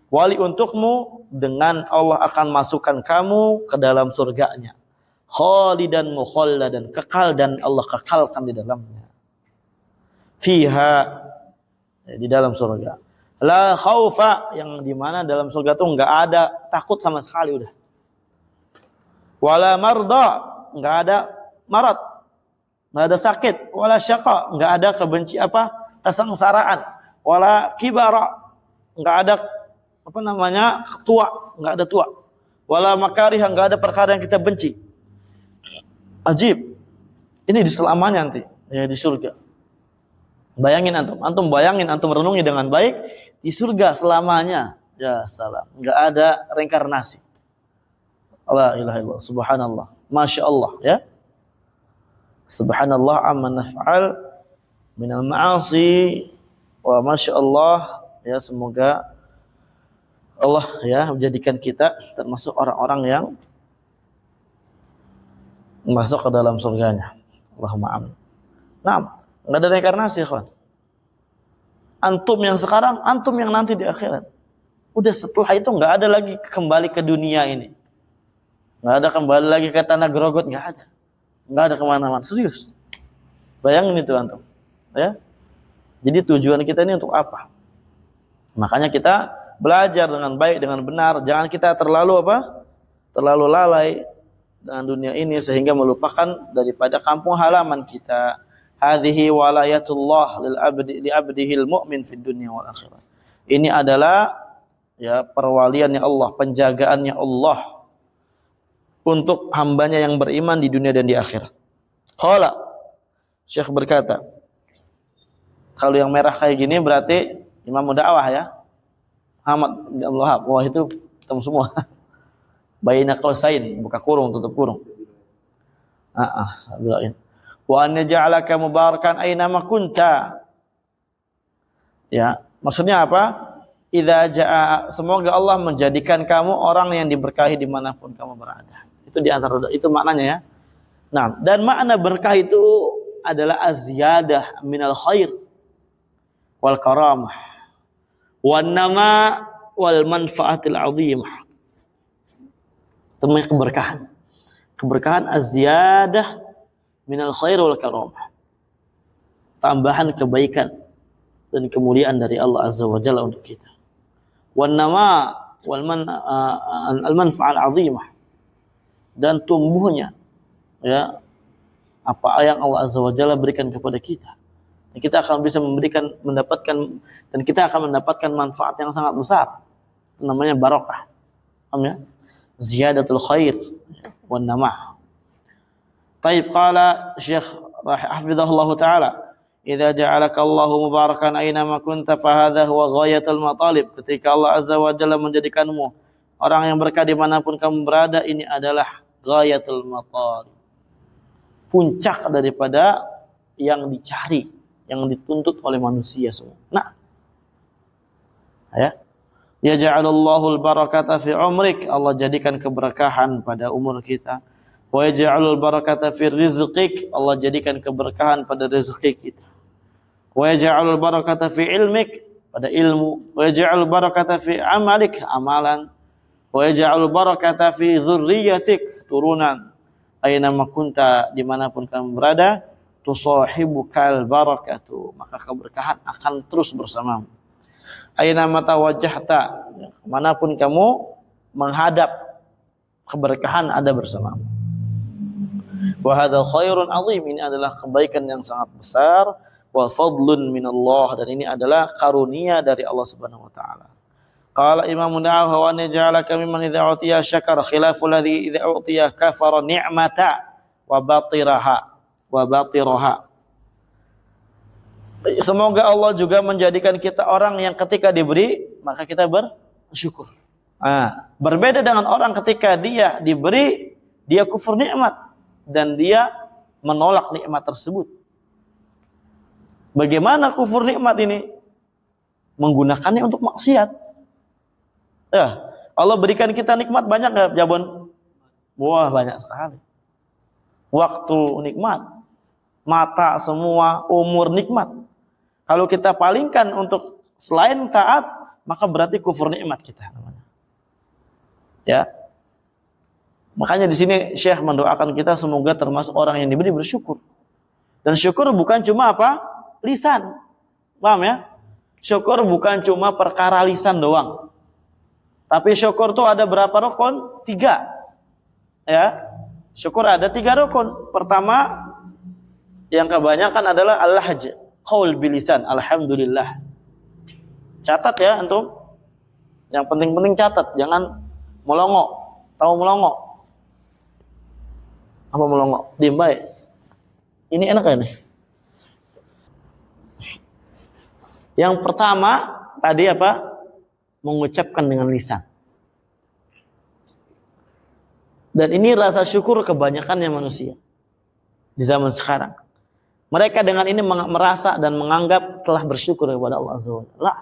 wali untukmu dengan Allah akan masukkan kamu ke dalam surganya. Khalidan mukhalladan, kekal dan Allah kekalkan di dalamnya. Fiha, ya, di dalam surga. La khaufa, yang dimana dalam surga itu enggak ada takut sama sekali udah. Wala marda, enggak ada marat, enggak ada sakit. Wala syaqa, enggak ada kesengsaraan. Wala kibara, enggak ada tua, enggak ada tua. Wala makarih, enggak ada perkara yang kita benci. Ajib. Ini diselamanya nanti ya di surga. Bayangin antum bayangin, antum renungi dengan baik, di surga selamanya. Ya salam, enggak ada reinkarnasi. La ilaha illallah, subhanallah, masya Allah, ya. Subhanallah amma naf'al minal ma'asi wa masya Allah, ya, semoga Allah ya menjadikan kita termasuk orang-orang yang masuk ke dalam surganya. Allahumma amin. Nah, enggak ada reinkarnasi, kawan. Antum yang sekarang, antum yang nanti di akhirat. Udah setelah itu enggak ada lagi kembali ke dunia ini. Enggak ada kembali lagi ke tanah Grogot, enggak ada. Enggak ada kemana-mana, serius. Bayangin itu antum, ya. Jadi tujuan kita ini untuk apa? Makanya kita belajar dengan baik, dengan benar. Jangan kita terlalu terlalu lalai dengan dunia ini sehingga melupakan daripada kampung halaman kita. Hadhihi walayatullah lil abdi li abdihil mu'min fid dunya wal akhirah. Ini adalah ya perwaliannya Allah, penjagaannya Allah untuk hambanya yang beriman di dunia dan di akhirat. Qala, Syekh berkata, kalau yang merah kayak gini berarti imam dakwah ya. Ahmad bin Abdul Wahab. Wah itu ketemu semua. Baina qausain, buka kurung, tutup kurung. Wa an ja'alaka mubarakan aina ma kunta. Ya, maksudnya apa? Idza jaa, semoga Allah menjadikan kamu orang yang diberkahi dimanapun kamu berada. Itu di antara itu maknanya ya. Nah, dan makna berkah itu adalah azyadah minal khair wal karamah wan nama wal manfaatil azimah. Itu namanya keberkahan. Keberkahan azyadah minal khair wal karamah. Tambahan kebaikan dan kemuliaan dari Allah Azza wa Jalla untuk kita. Wan nama wal manfa'al azimah, dan tumbuhnya ya apa yang Allah Azza wa Jalla berikan kepada kita. Dan kita akan bisa mendapatkan dan kita akan mendapatkan manfaat yang sangat besar. Itu namanya barokah. Paham ya? Ziyadatul khair wan nama. Taib qala Syekh hafizahullah taala, idza ja'alaka Allahu mubarakan aina ma kunta fa hadha huwa ghayatul matalib. Ketika Allah Azza wa Jalla menjadikanmu orang yang berkah dimanapun kamu berada, ini adalah ghayatul matalib, puncak daripada yang dicari, yang dituntut oleh manusia semua. Nah, ya, yaj'alullahu al-barakata fi umrik, Allah jadikan keberkahan pada umur kita. Wa yaj'alul barakata fi rizqik, Allah jadikan keberkahan pada rezeki kita. Wa yaj'alul barakata fi ilmik, pada ilmu. Wa yaj'alul barakata fi amalik, amalan. Wa yaj'alul barakata fi dzurriyyatik, turunan. Aina ma kunta, dimanapun kamu berada, tusahibukal barakatu, maka keberkahan akan terus bersamamu. Aina ma tawajjahta, manapun kamu menghadap, keberkahan ada bersamamu. Wa hadzal khairun azim, ini adalah kebaikan yang sangat besar. Wa fadlun minallah, dan ini adalah karunia dari Allah Subhanahu wa taala. Qala Imam Nawawi wa an ja'alaka mimman idza utiya syakara khilaful ladzi idza utiya kafara ni'mata wa batiraha. Semoga Allah juga menjadikan kita orang yang ketika diberi maka kita bersyukur. Berbeda dengan orang ketika dia diberi, dia kufur nikmat dan dia menolak nikmat tersebut. Bagaimana kufur nikmat ini? Menggunakannya untuk maksiat. Ya, Allah berikan kita nikmat banyak enggak, Jabon? Wah, banyak sekali. Waktu nikmat, mata semua, umur nikmat. Kalau kita palingkan untuk selain taat, maka berarti kufur nikmat kita namanya. Ya. Makanya di sini Syekh mendoakan kita semoga termasuk orang yang diberi bersyukur. Dan syukur bukan cuma apa? Lisan. Paham ya? Syukur bukan cuma perkara lisan doang. Tapi syukur itu ada berapa rukun? 3. Ya. Syukur ada 3 rukun. Pertama, yang kebanyakan adalah al-lahj, qaul bilisan, alhamdulillah. Catat ya antum. Yang penting-penting catat, jangan melongo. Tahu melongo? Apa melongo? Diem baik. Ini enak ya nih. Yang pertama tadi apa? Mengucapkan dengan lisan. Dan ini rasa syukur kebanyakannya manusia di zaman sekarang. Mereka dengan ini merasa dan menganggap telah bersyukur kepada Allah Azza wa Jalla.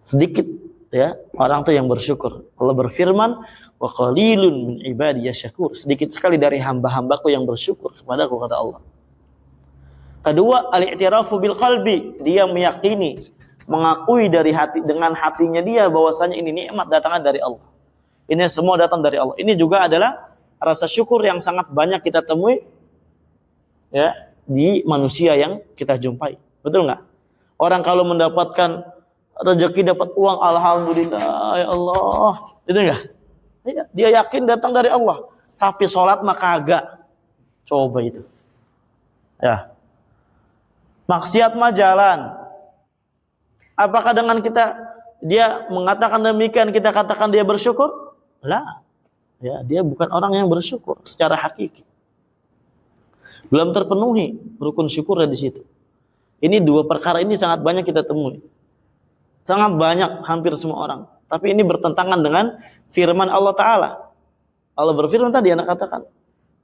Sedikit ya orang tuh yang bersyukur. Allah berfirman, wa qalilun min ibadiyas syakur. Sedikit sekali dari hamba-hambaku yang bersyukur kepadaku, kata Allah. Kedua, al-i'tirafu bil qalbi, dia meyakini, mengakui dari hati, dengan hatinya dia bahwasanya ini nikmat datangnya dari Allah. Ini semua datang dari Allah. Ini juga adalah rasa syukur yang sangat banyak kita temui ya di manusia yang kita jumpai. Betul nggak? Orang kalau mendapatkan rezeki, dapat uang, alhamdulillah ya Allah, itu enggak? Iya, dia yakin datang dari Allah, tapi sholat mah kagak. Coba itu. Ya. Maksiat mah jalan. Apakah dengan dia mengatakan demikian kita katakan dia bersyukur? Lah. Ya, dia bukan orang yang bersyukur secara hakiki. Belum terpenuhi rukun syukurnya di situ. Ini dua perkara ini sangat banyak kita temui. Sangat banyak, hampir semua orang. Tapi ini bertentangan dengan firman Allah Ta'ala. Allah berfirman tadi, anak katakan,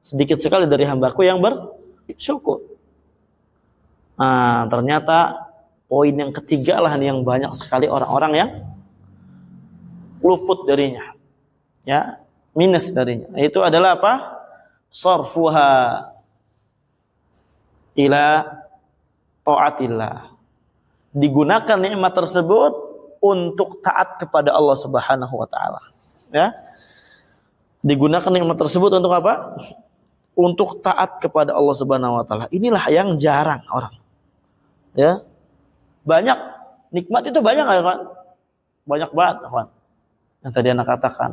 sedikit sekali dari hambaku yang bersyukur. Nah, ternyata poin yang ketiga lah yang banyak sekali orang-orang yang luput darinya. Ya, minus darinya. Itu adalah apa? Sarfuha ila ta'atillah. Digunakan nikmat tersebut untuk taat kepada Allah Subhanahu wa taala. Ya. Digunakan nikmat tersebut untuk apa? Untuk taat kepada Allah Subhanahu wa taala. Inilah yang jarang orang. Ya. Banyak nikmat itu banyak ya, kan? Banyak banget, kawan. Yang tadi anak katakan.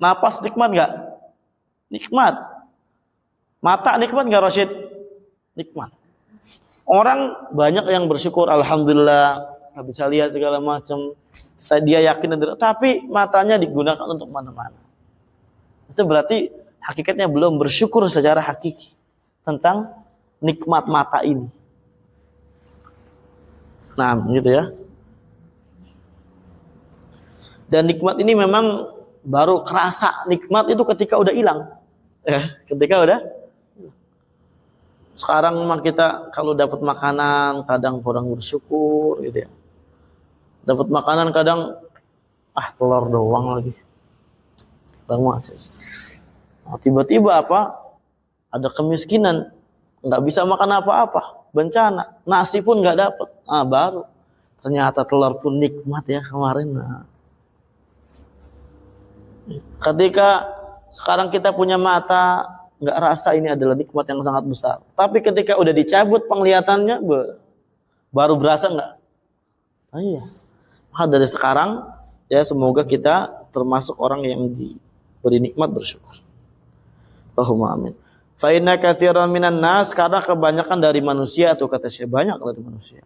Napas nikmat enggak? Nikmat. Mata nikmat enggak, Rashid? Nikmat. Orang banyak yang bersyukur, alhamdulillah, nggak bisa lihat segala macam. Dia yakin, tapi matanya digunakan untuk mana-mana. Itu berarti hakikatnya belum bersyukur secara hakiki tentang nikmat mata ini. Nah, gitu ya. Dan nikmat ini memang baru kerasa nikmat itu ketika udah hilang. Ya, ketika udah. Sekarang mah kita kalau dapat makanan kadang kurang bersyukur gitu ya. Dapat makanan kadang telur doang lagi. Nah, tiba-tiba apa? Ada kemiskinan, nggak bisa makan apa-apa, bencana, nasi pun nggak dapat. Baru ternyata telur pun nikmat ya kemarin. Nah. Ketika sekarang kita punya mata, nggak rasa ini adalah nikmat yang sangat besar. Tapi ketika udah dicabut penglihatannya, baru berasa nggak? Iya. Maka dari sekarang ya semoga kita termasuk orang yang diberi nikmat bersyukur. Allahumma amin. Fa inna katsiran minan nas, karena kebanyakan dari manusia atau kata saya banyak dari manusia.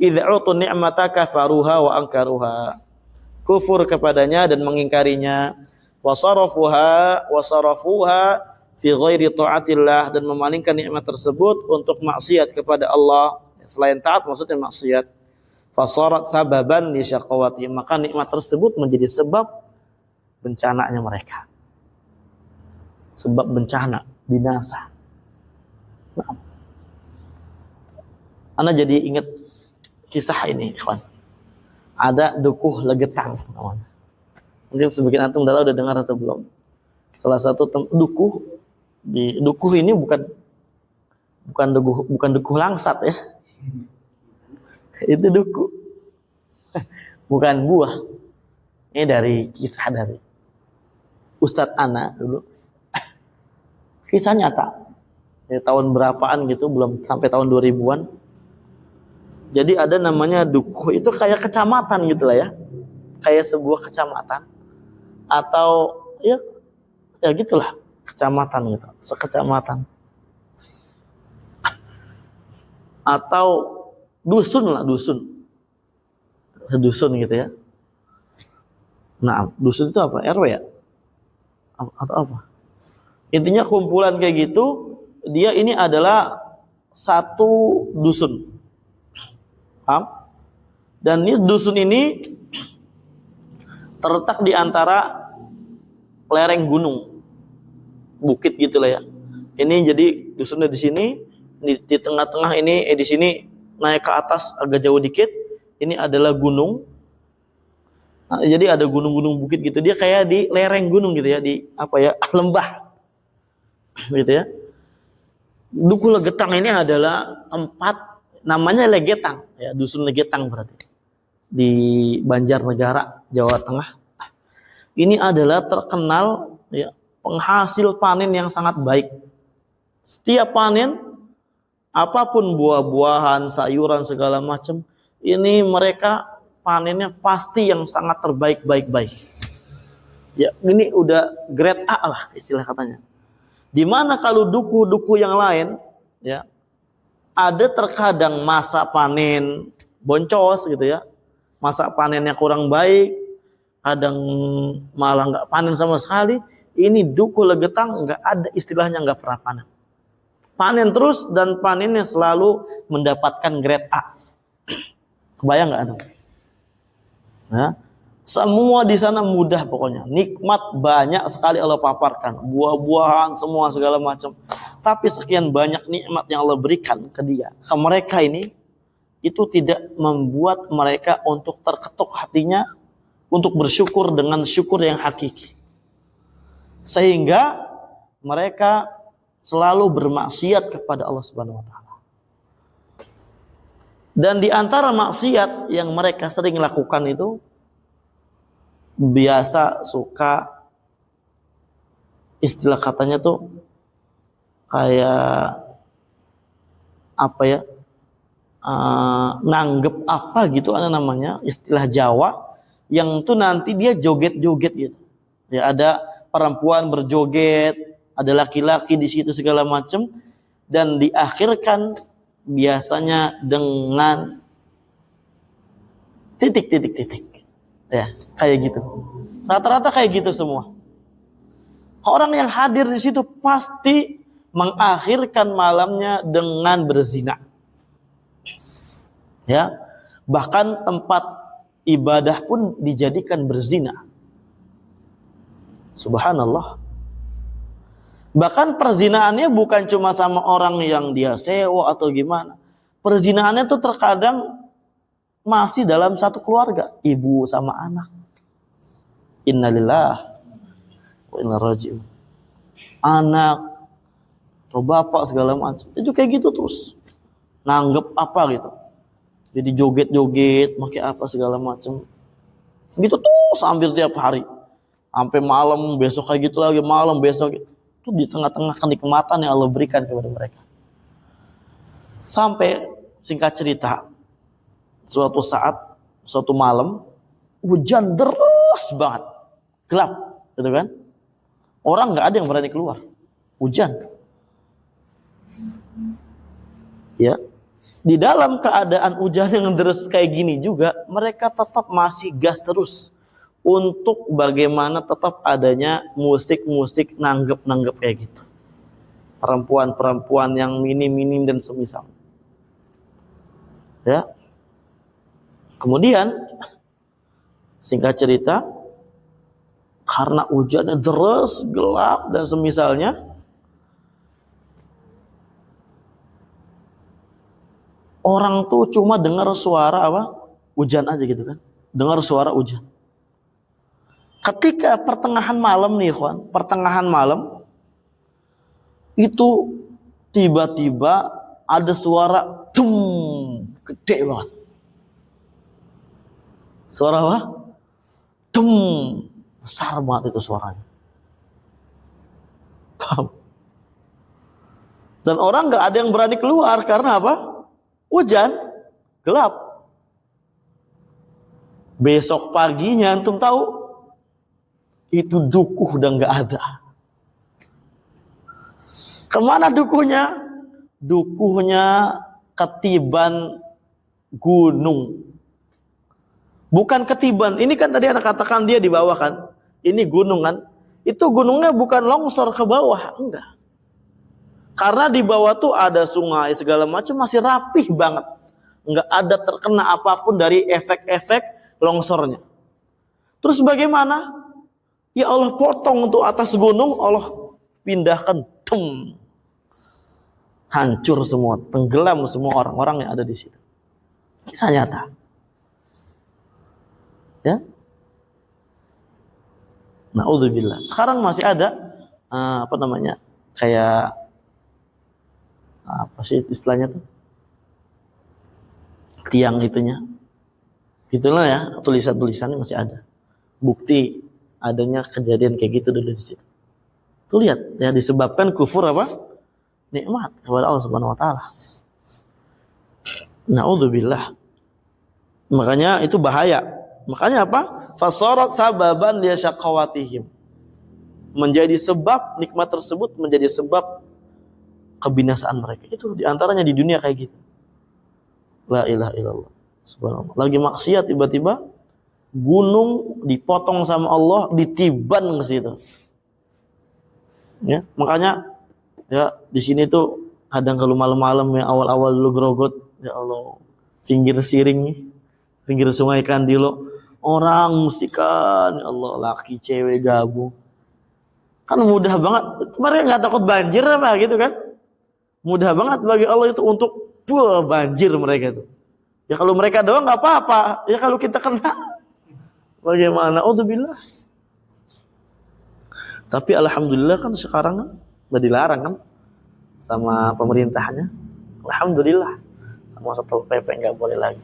Idza utu ni'mata kafaruha wa ankaruha. Kufur kepadanya dan mengingkarinya. Wa sarafuha fi ghairi ta'atillah, dan memalingkan nikmat tersebut untuk maksiat kepada Allah. Selain taat maksudnya maksiat. Fasarat sababan li syaqawati, maka nikmat tersebut menjadi sebab bencananya mereka. Sebab bencana, binasa. Nah. Ana jadi ingat kisah ini, ikhwan. Ada dukuh legetang namanya. Mungkin sebagian antum udah dengar atau belum. Salah satu dukuh ini bukan dukuh langsat ya. Itu dukuh. Bukan buah. Ini dari kisah dari Ustadz Ana dulu. Kisah nyata. Tahun berapaan gitu, belum sampai tahun 2000-an. Jadi ada namanya dukuh, itu kayak kecamatan gitu lah ya. Kayak sebuah kecamatan. Atau ya gitulah. Kecamatan gitu, sekecamatan atau dusun lah, sedusun gitu ya. Nah, dusun itu apa? RW ya? Atau apa? Intinya kumpulan kayak gitu. Dia ini adalah satu dusun. Paham? Dan ini dusun ini terletak di antara lereng gunung. Bukit gitulah ya. Ini jadi dusunnya di sini, di tengah-tengah ini, di sini naik ke atas agak jauh dikit. Ini adalah gunung. Nah, jadi ada gunung-gunung bukit gitu. Dia kayak di lereng gunung gitu ya, di lembah. Gitu ya. Dukuh Legetang ini adalah namanya Legetang ya, dusun Legetang berarti. Di Banjarnegara, Jawa Tengah. Ini adalah terkenal ya, penghasil panen yang sangat baik. Setiap panen, apapun buah-buahan, sayuran segala macam, ini mereka panennya pasti yang sangat terbaik, baik-baik. Ya, ini udah grade A lah istilah katanya. Dimana kalau duku-duku yang lain, ya, ada terkadang masa panen boncos gitu ya, masa panennya kurang baik, kadang malah nggak panen sama sekali. Ini duku Legetang nggak ada istilahnya nggak pernah panen. Panen terus dan panennya selalu mendapatkan grade A. Kebayang nggak ada? Ya. Semua di sana mudah pokoknya, nikmat banyak sekali Allah paparkan, buah-buahan semua segala macam. Tapi sekian banyak nikmat yang Allah berikan ke dia, ke mereka ini, itu tidak membuat mereka untuk terketuk hatinya untuk bersyukur dengan syukur yang hakiki. Sehingga mereka selalu bermaksiat kepada Allah Subhanahu wa taala. Dan di antara maksiat yang mereka sering lakukan itu biasa suka istilah katanya tuh kayak apa ya, nanggep apa gitu ada namanya istilah Jawa yang tuh nanti dia joget-joget gitu ya, ada perempuan berjoget, ada laki-laki di situ segala macam, dan diakhirkan biasanya dengan titik ya, kayak gitu. Rata-rata kayak gitu semua. Orang yang hadir di situ pasti mengakhirkan malamnya dengan berzina. Ya, bahkan tempat ibadah pun dijadikan berzina. Subhanallah. Bahkan perzinaannya bukan cuma sama orang yang dia sewa atau gimana. Perzinaannya tuh terkadang masih dalam satu keluarga, ibu sama anak. Innalillahi wa inna raji'un. Anak atau bapak segala macam. Itu kayak gitu terus. Nanggep apa gitu. Jadi joget-joget, pakai apa segala macam. Gitu tuh sambil tiap hari. Sampai malam, besok kayak gitu lagi, malam, besok gitu. Itu di tengah-tengah kenikmatan yang Allah berikan kepada mereka. Sampai singkat cerita, suatu saat, suatu malam, hujan deras banget, gelap, gitu kan? Orang nggak ada yang berani keluar, hujan. Ya, di dalam keadaan hujan yang deras kayak gini juga, mereka tetap masih gas terus untuk bagaimana tetap adanya musik-musik nanggep-nanggep kayak gitu. Perempuan-perempuan yang minim-minim dan semisal. Ya. Kemudian singkat cerita, karena hujannya deras, gelap dan semisalnya, orang tuh cuma dengar suara apa? Hujan aja gitu kan. Dengar suara hujan. Ketika pertengahan malam nih, ikhwan, pertengahan malam itu tiba-tiba ada suara dum, gede banget. Suara apa? Dum, besar banget itu suaranya. Paham? Dan orang nggak ada yang berani keluar karena apa? Hujan, gelap. Besok paginya antum tahu itu dukuh udah nggak ada. Kemana dukuhnya? Dukuhnya ketiban gunung. Bukan ketiban, ini kan tadi anak katakan dia di bawah kan. Ini gunung kan. Itu gunungnya bukan longsor ke bawah, enggak. Karena di bawah tuh ada sungai segala macam masih rapih banget. Enggak ada terkena apapun dari efek-efek longsornya. Terus bagaimana? Ya Allah potong untuk atas gunung, Allah pindahkan, hancur semua, tenggelam semua orang-orang yang ada di situ. Kisah nyata. Ya, naudzubillah. Sekarang masih ada apa namanya, kayak apa sih istilahnya tuh, tiang itunya, gitulah ya, tulisan-tulisannya masih ada, bukti adanya kejadian kayak gitu dulu di situ. Tuh lihat ya, disebabkan kufur apa? Nikmat kepada Allah Subhanahu wa taala. Naudzubillah. Makanya itu bahaya. Makanya apa? Fasarat sababan li syaqawatihim. Menjadi sebab nikmat tersebut menjadi sebab kebinasaan mereka. Itu diantaranya di dunia kayak gitu. La ilaha illallah. Subhanallah. Lagi maksiat tiba-tiba gunung dipotong sama Allah, ditiban ke situ. Ya, makanya ya di sini tuh kadang kalau malam-malam ya awal-awal dulu grogot, ya Allah, pinggir siring nih, pinggir sungai Kandilo, orang musikan, ya Allah, laki cewek gabung. Kan mudah banget. Kemarin nggak takut banjir apa gitu kan? Mudah banget bagi Allah itu untuk banjir mereka itu. Ya kalau mereka doang nggak apa-apa. Ya kalau kita kena, bagaimana? Auzubillah. Tapi alhamdulillah kan sekarang kan udah dilarang kan sama pemerintahnya. Alhamdulillah. Sama Satpol PP nggak boleh lagi.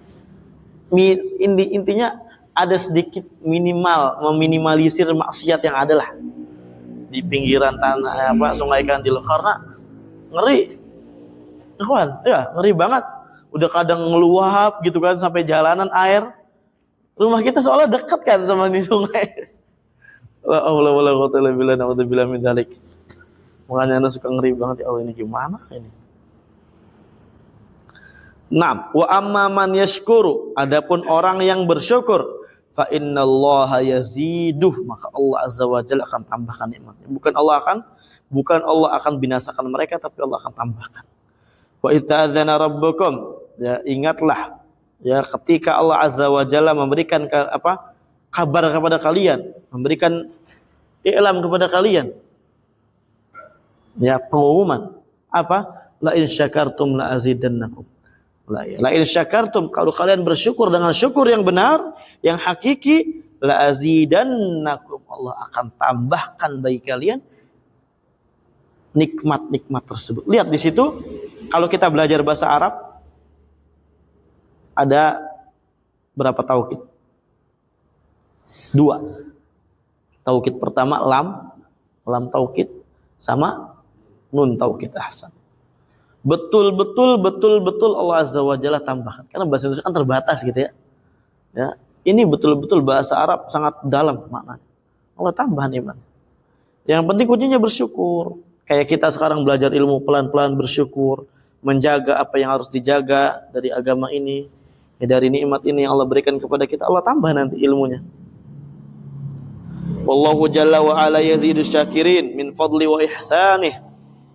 Intinya ada sedikit meminimalisir maksiat yang ada lah di pinggiran tanah sungai Kandil, karena ngeri. Kawan, ya ngeri banget. Udah kadang ngeluap gitu kan sampai jalanan air. Rumah kita soalnya dekat kan sama di sungai. La haula wala quwwata illa billah, naudzubillah min dzalik. Makanya ana suka ngeri banget, ya Allah, ini gimana ini. Nah, wa amma man yashkuru, adapun orang yang bersyukur, fa innallaha yaziduh, maka Allah azza wa jalla akan tambahkan nikmatnya. Bukan Allah akan binasakan mereka, tapi Allah akan tambahkan. Wa itadzana rabbukum, ya ingatlah ya ketika Allah azza wa jalla memberikan kabar kepada kalian, memberikan i'lam kepada kalian, ya pengumuman apa? La in syakartum la azidannakum. La in syakartum, kalau kalian bersyukur dengan syukur yang benar, yang hakiki, la azidannakum, Allah akan tambahkan bagi kalian nikmat-nikmat tersebut. Lihat di situ, kalau kita belajar bahasa Arab ada berapa taukid? 2. Taukid pertama lam taukid sama nun taukid. Ahsan. Betul Allah azza wa jalla tambahkan. Karena bahasa Indonesia kan terbatas gitu ya. Ya, ini betul-betul bahasa Arab sangat dalam maknanya. Allah tambahan iman. Yang penting kuncinya bersyukur. Kayak kita sekarang belajar ilmu pelan-pelan bersyukur, menjaga apa yang harus dijaga dari agama ini, ya dari nikmat ini yang Allah berikan kepada kita, Allah tambah nanti ilmunya. Wallahu jalla wa ala yazidu syakirin min fadli wa ihsanih.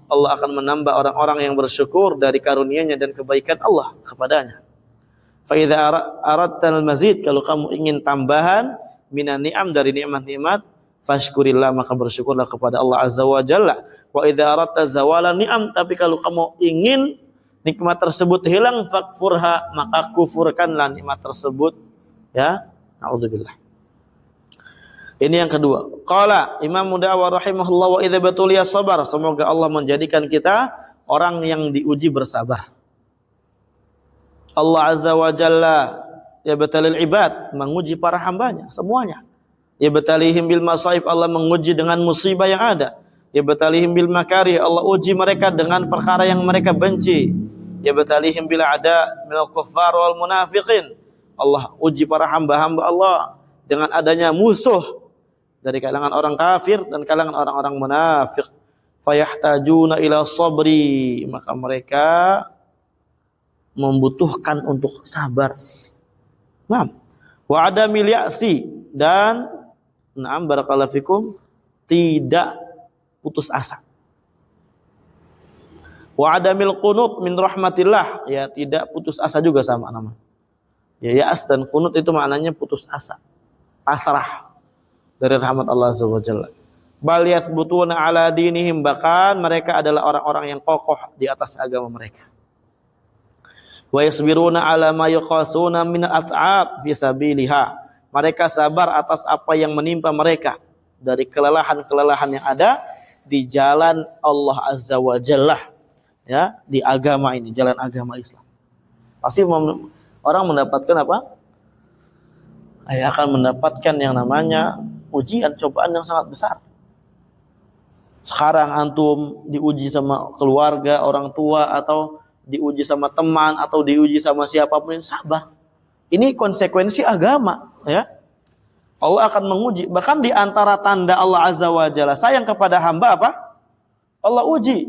Allah akan menambah orang-orang yang bersyukur dari karunia-Nya dan kebaikan Allah kepadanya. Fa idza aradtal mazid, kalau kamu ingin tambahan minan ni'am, dari nikmat-nikmat, fashkurillah, maka bersyukurlah kepada Allah azza wa jalla. Wa idza aradta zawala ni'am, tapi kalau kamu ingin nikmat tersebut hilang, fakfurha, maka kufurkanlah nikmat tersebut. Ya, naudzubillah. Ini yang kedua. Qala Imam Mudawwar rahimahullah, wa idza batuliya sabar, semoga Allah menjadikan kita orang yang diuji bersabar. Allah azza wa jalla ya batalil ibad, menguji para hambanya semuanya. Ya batalihim bil masaib, Allah menguji dengan musibah yang ada. Ya batalihim bil makari, Allah uji mereka dengan perkara yang mereka benci. Ya batalihim bil ada minal kuffar wal munafiqin, Allah uji para hamba-hamba Allah dengan adanya musuh dari kalangan orang kafir dan kalangan orang-orang munafik. Fayahtajuna ila sabri, maka mereka membutuhkan untuk sabar. Nah, wa adamil ya'si, dan na'am barakallahu fikum, tidak putus asa. Wa adamil qunut min rahmatillah, ya tidak putus asa juga sama nama. Ya ya'as dan qunut itu maknanya putus asa, pasrah dari rahmat Allah azza wa jalla. Bal yathbutuna ala dinihim, bahkan mereka adalah orang-orang yang kokoh di atas agama mereka. Wa yasbiruna ala ma yuqasuna min at'ab fi sabiliha, mereka sabar atas apa yang menimpa mereka dari kelelahan-kelelahan yang ada di jalan Allah azza wa jalla, ya, di agama ini, jalan agama Islam. Pasti orang mendapatkan apa? Akan mendapatkan yang namanya ujian, cobaan yang sangat besar. Sekarang antum diuji sama keluarga, orang tua, atau diuji sama teman, atau diuji sama siapapun, sabar. Ini konsekuensi agama, ya. Allah akan menguji. Bahkan di antara tanda Allah Azza wa Jalla sayang kepada hamba apa? Allah uji.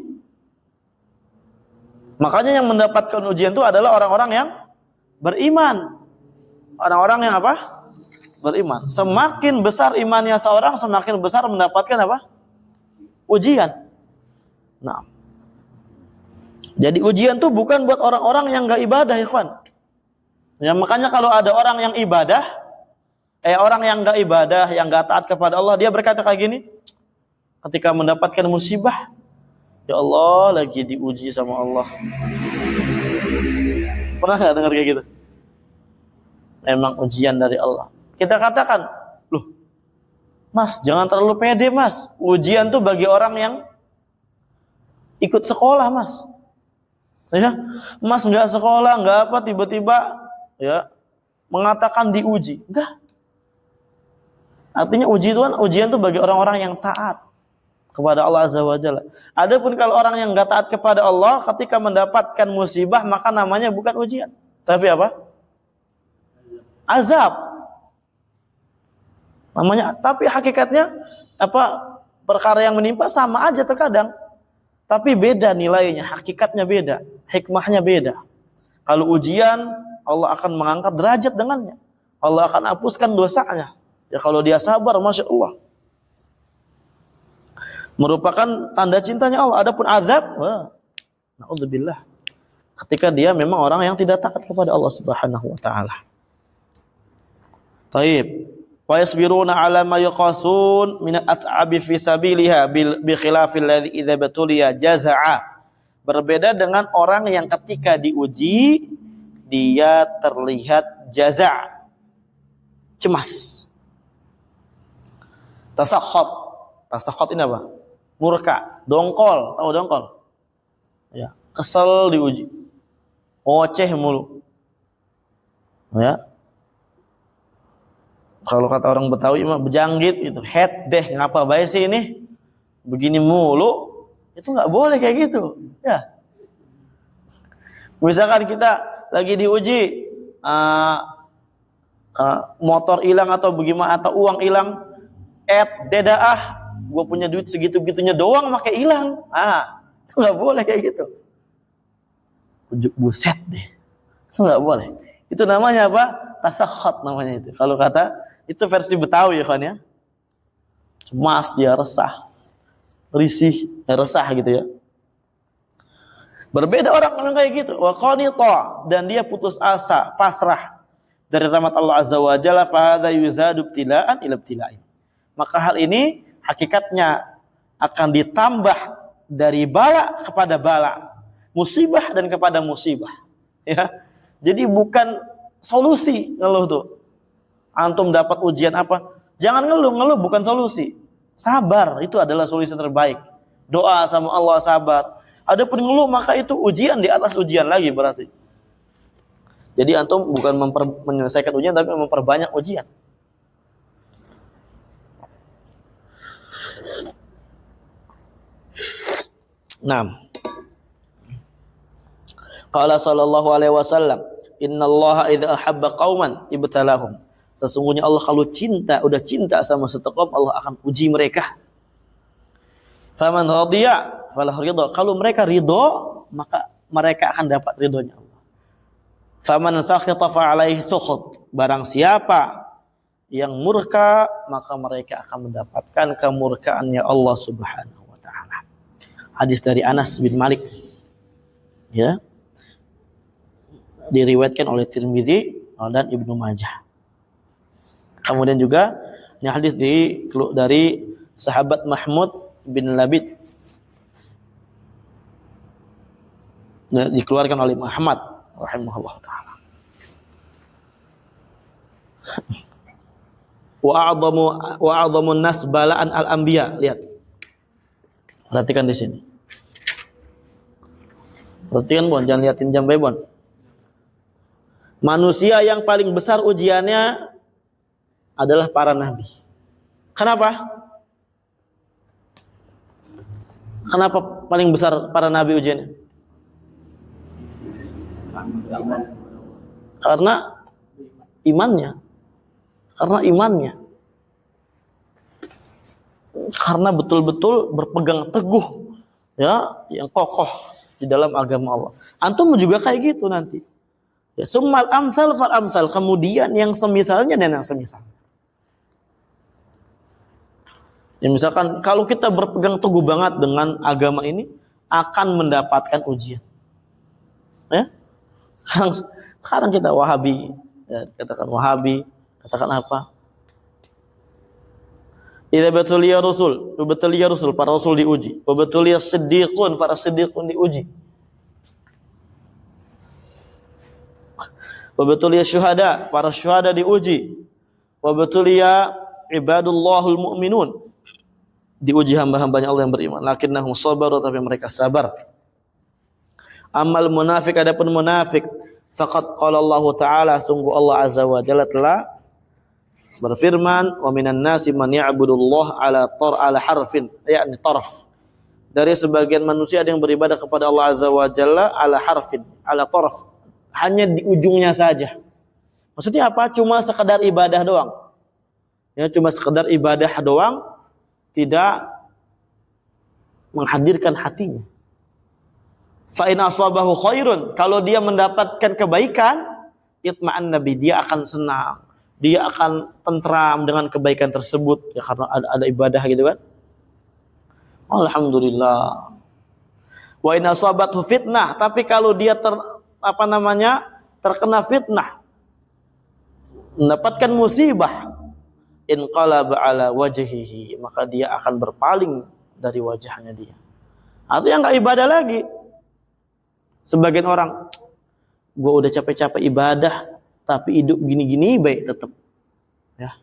Makanya yang mendapatkan ujian itu adalah orang-orang yang beriman. Orang-orang yang apa? Beriman. Semakin besar imannya seorang, semakin besar mendapatkan apa? Ujian. Nah, jadi ujian itu bukan buat orang-orang yang gak ibadah, ikhwan. Ya, makanya kalau ada orang yang ibadah, orang yang gak ibadah, yang gak taat kepada Allah, dia berkata kayak gini, ketika mendapatkan musibah, ya Allah, lagi diuji sama Allah. Pernah gak dengar kayak gitu? Memang ujian dari Allah. Kita katakan, loh, Mas, jangan terlalu pede, Mas. Ujian tuh bagi orang yang ikut sekolah, Mas. Ya, Mas nggak sekolah, nggak apa, tiba-tiba ya mengatakan diuji. Enggak. Artinya ujian tuh bagi orang-orang yang taat kepada Allah Azza wa Jalla. Adapun kalau orang yang nggak taat kepada Allah, ketika mendapatkan musibah, maka namanya bukan ujian, tapi apa? Azab. Namanya, tapi hakikatnya apa? Perkara yang menimpa sama aja terkadang. Tapi beda nilainya, hakikatnya beda, hikmahnya beda. Kalau ujian, Allah akan mengangkat derajat dengannya. Allah akan hapuskan dosanya. Ya kalau dia sabar, Masya Allah. Merupakan tanda cintanya Allah. Adapun azab, na'udzubillah. Ketika dia memang orang yang tidak taat kepada Allah Subhanahu wa ta'ala. Taib. Wa yasbiruna ala ma yaqasun min at'abi fi sabiliha bi khilafil ladzi idza batuliya jazaa. Berbeda dengan orang yang ketika diuji dia terlihat jaza, cemas. Tasakhut ini apa? Murka, dongkol, tahu dongkol? Ya, kesel diuji. Oceh mulu. Ya. Kalau kata orang Betawi mah bejanggit itu, head deh, ngapa baik sih ini? Begini mulu, itu nggak boleh kayak gitu. Ya. Misalkan kita lagi diuji, motor hilang atau bagaimana, atau uang hilang, dedaah, gue punya duit segitu-gitunya doang, makanya hilang. Itu nggak boleh kayak gitu. Ujuk buset deh, itu nggak boleh. Itu namanya apa? Tasakhut namanya itu. Kalau kata itu versi Betawi ya kan ya. Cemas dia, resah, risih, resah gitu ya. Berbeda orang yang kayak gitu. Wa qanita, dan dia putus asa, pasrah dari rahmat Allah Azza wa Jalla, fa hadza yuzadu ibtila'an ila ibtila'in. Maka hal ini hakikatnya akan ditambah dari bala kepada bala, musibah dan kepada musibah. Ya. Jadi bukan solusi ngeluh tuh. Antum dapat ujian apa? Jangan ngeluh bukan solusi. Sabar, itu adalah solusi terbaik. Doa sama Allah, sabar. Adapun ngeluh, maka itu ujian di atas ujian lagi berarti. Jadi antum bukan menyelesaikan ujian, tapi memperbanyak ujian. Nah, qala sallallahu alaihi wasallam, innallaha idza ahabba qauman ibtalahum. Sesungguhnya Allah kalau udah cinta sama satu kaum, Allah akan uji mereka. Faman radiya falahu ridha. Kalau mereka ridho, maka mereka akan dapat ridhonya Allah. Faman sakhita fa alaihi sukhut. Barang siapa yang murka, maka mereka akan mendapatkan kemurkaannya Allah Subhanahu wa taala. Hadis dari Anas bin Malik. Ya. Diriwayatkan oleh Tirmidzi dan Ibnu Majah. Kemudian juga ini hadis dari sahabat Mahmud bin Labid, dikeluarkan oleh Muhammad rahimahullah taala. Wa a'dhamun nas bala'an al-anbiya. Lihat. Perhatikan di sini. Perhatikan Bon, jangan liatin jam Bon. Manusia yang paling besar ujiannya adalah para nabi. Kenapa? Kenapa paling besar para nabi ujiannya? Karena imannya. Karena imannya. Karena betul-betul berpegang teguh, ya, yang kokoh di dalam agama Allah. Antum juga kayak gitu nanti. Ya, summal amsal fal amsal, kemudian yang semisalnya dan yang semisal. Ya, misalkan kalau kita berpegang teguh banget dengan agama ini akan mendapatkan ujian. Ya? Sekarang kita Wahabi, ya, katakan Wahabi, katakan apa? Idza batuliya rusul, para rasul diuji. Wa batuliya siddiqun, para siddiqun diuji. Wa batuliya syuhada, para syuhada diuji. Wa batuliya ibadullahul mu'minun, diuji hamba-hambanya Allah yang beriman. Lakinnahum sabaru, tapi mereka sabar. Amal munafik, adapun munafik, faqad qala Allah Ta'ala, sungguh Allah Azza wa Jalla telah berfirman, wa minan nasi man ya'budullah ala harfin, yakni taraf. Dari sebagian manusia ada yang beribadah kepada Allah Azza wa Jalla ala harfin, ala taraf, hanya di ujungnya saja. Maksudnya apa? Cuma sekedar ibadah doang. Ya, cuma sekedar ibadah doang, tidak menghadirkan hatinya. Fa in asabahu khairun, kalau dia mendapatkan kebaikan, itma'an nabi, dia akan senang, dia akan tentram dengan kebaikan tersebut, ya, karena ada ibadah gitu kan. Alhamdulillah. Wa in asabathu fitnah, tapi kalau dia terkena fitnah, mendapatkan musibah, inqalaba ala wajhihi, maka dia akan berpaling dari wajahnya dia. Atau yang enggak ibadah lagi. Sebagian orang, gue udah capek-capek ibadah, tapi hidup gini-gini baik tetap. Ya.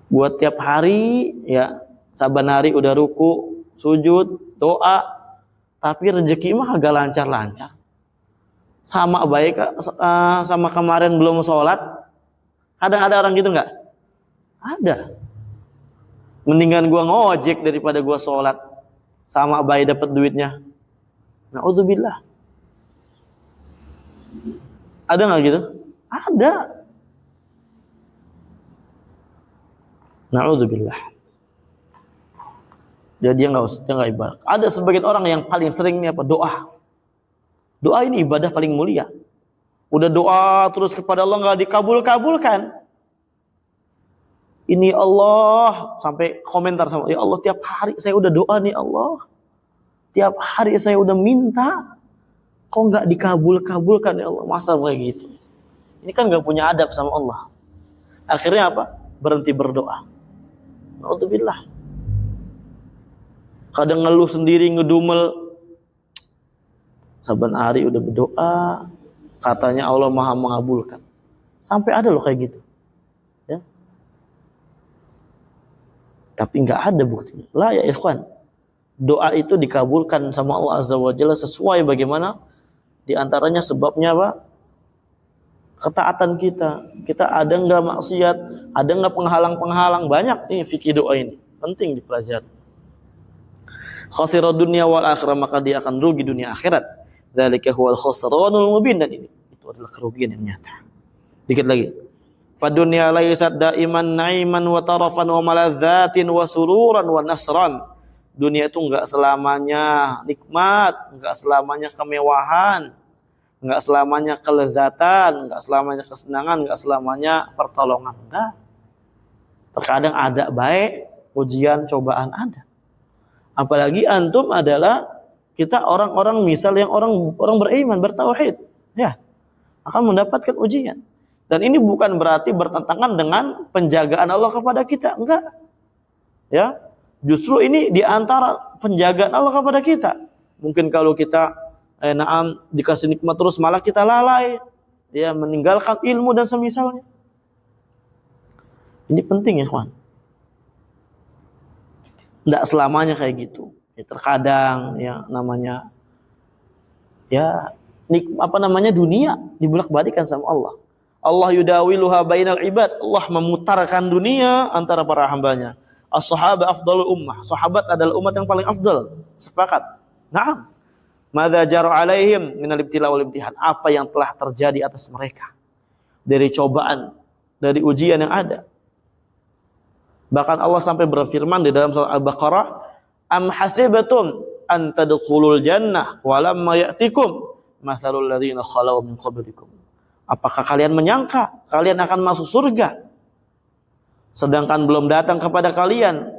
Buat tiap hari, ya, saban hari udah ruku, sujud, doa, tapi rezeki mah kagak lancar-lancar. Sama baik sama kemarin belum sholat. Kadang ada orang gitu nggak? Ada. Mendingan gua ngojek daripada gua sholat. Sama baik dapat duitnya. Na'udzubillah. Ada nggak gitu? Ada. Na'udzubillah. Jadi dia nggak ibadah. Ada sebagian orang yang paling sering nih apa? Doa. Doa ini ibadah paling mulia. Udah doa terus kepada Allah nggak dikabul-kabulkan. Ini Allah, sampai komentar sama, ya Allah, tiap hari saya udah doa nih Allah. Tiap hari saya udah minta, kok nggak dikabul-kabulkan ya Allah? Masa kayak gitu? Ini kan nggak punya adab sama Allah. Akhirnya apa? Berhenti berdoa. Na'udzubillah. Kadang ngeluh sendiri, ngedumel. Saban hari udah berdoa, katanya Allah Maha mengabulkan. Sampai ada loh kayak gitu. Ya. Tapi nggak ada buktinya. Lah ya ikhwan. Doa itu dikabulkan sama Allah Azza wa Jalla sesuai bagaimana di antaranya sebabnya apa? Ketaatan kita. Kita ada enggak maksiat, ada enggak penghalang-penghalang, banyak nih fikih doa ini. Penting dipelajari. Khasirad dunya wal akhirah, maka dia akan rugi dunia akhirat. Dzalika huwal khusranul mubin, dan ini itu adalah kerugian yang nyata. Dikit lagi. Fadunya laysat daiman naiman wa tarafan wa maladzatin wa sururan wa nasran. Dunia itu enggak selamanya nikmat, enggak selamanya kemewahan, enggak selamanya kelezatan, enggak selamanya kesenangan, enggak selamanya pertolongan. Enggak. Terkadang ada baik, ujian, cobaan ada. Apalagi antum adalah kita orang-orang misal yang orang beriman, bertauhid, ya, akan mendapatkan ujian. Dan ini bukan berarti bertentangan dengan penjagaan Allah kepada kita, enggak. Ya. Justru ini diantara penjagaan Allah kepada kita. Mungkin kalau kita dikasih nikmat terus malah kita lalai, ya, meninggalkan ilmu dan semisalnya. Ini penting ya kawan. Tidak selamanya kayak gitu. Ya, terkadang ya namanya ya dunia dibulak-balikan sama Allah. Allah yudawiluha bainal ibad. Allah memutarkan dunia antara para hambanya. As-sahabah afdalul ummah. Sahabat adalah umat yang paling afdal. Sepakat. Naam. Madza jara alaihim minal ibtila wal imtihan. Apa yang telah terjadi atas mereka. dari cobaan, dari ujian yang ada. Bahkan Allah sampai berfirman di dalam surah Al-Baqarah, "Am hasibatum an tadkhulul jannah wa lamma ya'tikum masalul ladzina khalau min qablikum." Apakah kalian menyangka kalian akan masuk surga sedangkan belum datang kepada kalian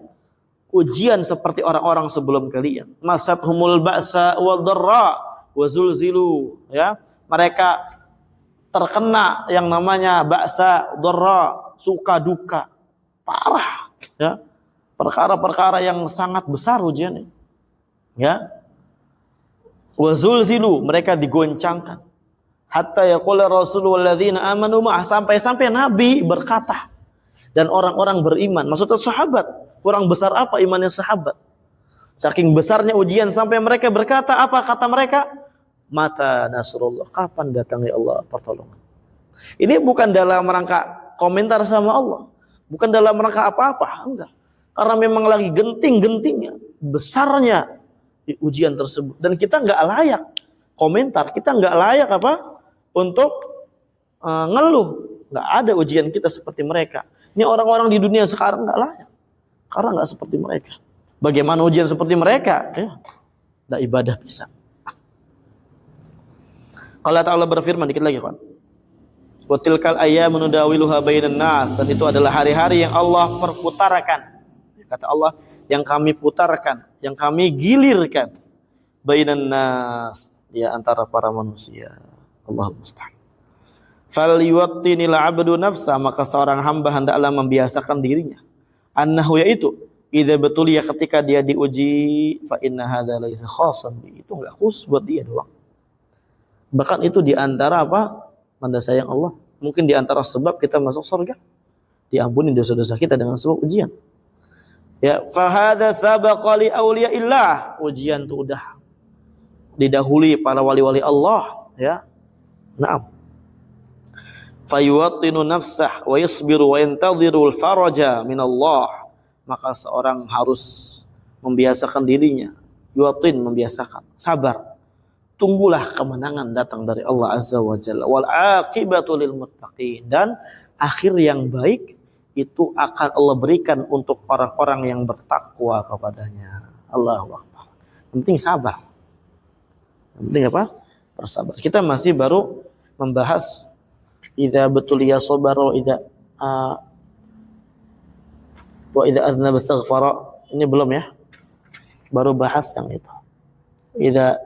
ujian seperti orang-orang sebelum kalian? Masathumul ba'sa wad-dharra wa zulzilu, ya. Mereka terkena yang namanya ba'sa, dharra, suka duka, parah, ya. Perkara-perkara yang sangat besar ujiannya. Ya. Wa zulzilu, mereka digoncangkan. Hatta yaqula rasulul ladzina amanu ma'ah, sampai-sampai Nabi berkata dan orang-orang beriman, maksudnya sahabat, kurang besar apa imannya sahabat? Saking besarnya ujian sampai mereka berkata, apa kata mereka? Mata nasrullah, kapan datangnya Allah pertolongan? Ini bukan dalam rangka komentar sama Allah, bukan dalam rangka apa-apa, enggak. Karena memang lagi genting-gentingnya, besarnya ujian tersebut, dan kita enggak layak komentar, kita enggak layak apa? Untuk ngeluh. Enggak ada ujian kita seperti mereka. Ini orang-orang di dunia sekarang enggak layak, karena enggak seperti mereka. Bagaimana ujian seperti mereka? Ya, enggak ibadah bisa. Allah Ta'ala berfirman dikit lagi kan. Wa tilkal ayyamu nudawiluha bainan nas, dan itu adalah hari-hari yang Allah perputarkan. Kata Allah, yang kami putarkan, yang kami gilirkan bainan nas, ya, antara para manusia. Allahul musta'an. Fal yuwattinil 'abdu nafsa, maka seorang hamba hendaklah membiasakan dirinya. Annahu, yaitu idza betuliya, ketika dia diuji, fa inna hadza laisa khassan bi, itu enggak khusus buat dia doang. Bahkan itu di antara apa? Tanda sayang Allah. Mungkin di antara sebab kita masuk surga, diampuni dosa-dosa kita dengan sebab ujian. Ya, fa hadza sabaqa li auliyaillah, ujian itu udah didahului para wali-wali Allah, ya. Naam. Fayuwattinu nafsah wa yasbiru wa yantadhiru al-faraja min Allah, maka seorang harus membiasakan dirinya, yuwattin, membiasakan, sabar, tunggulah kemenangan datang dari Allah Azza wa Jalla. Wal aqibatu lil muttaqin, dan akhir yang baik itu akan Allah berikan untuk orang-orang yang bertakwa kepadanya. Allahu Akbar. Yang penting sabar. Yang penting apa? Bersabar. Kita masih baru membahas idza betuliya sabar wa idza aznaba istaghfara. Ini belum, ya. Baru bahas yang itu. Idza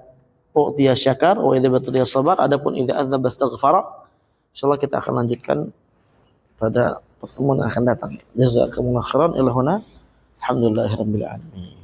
u'tiya syakar wa idza betuliya sabar. Adapun idza aznaba istaghfara, insyaallah kita akan lanjutkan pada pertemuan akan datang. Jazakumullahu khairan. Ila huna. Alhamdulillahirabbil alamin.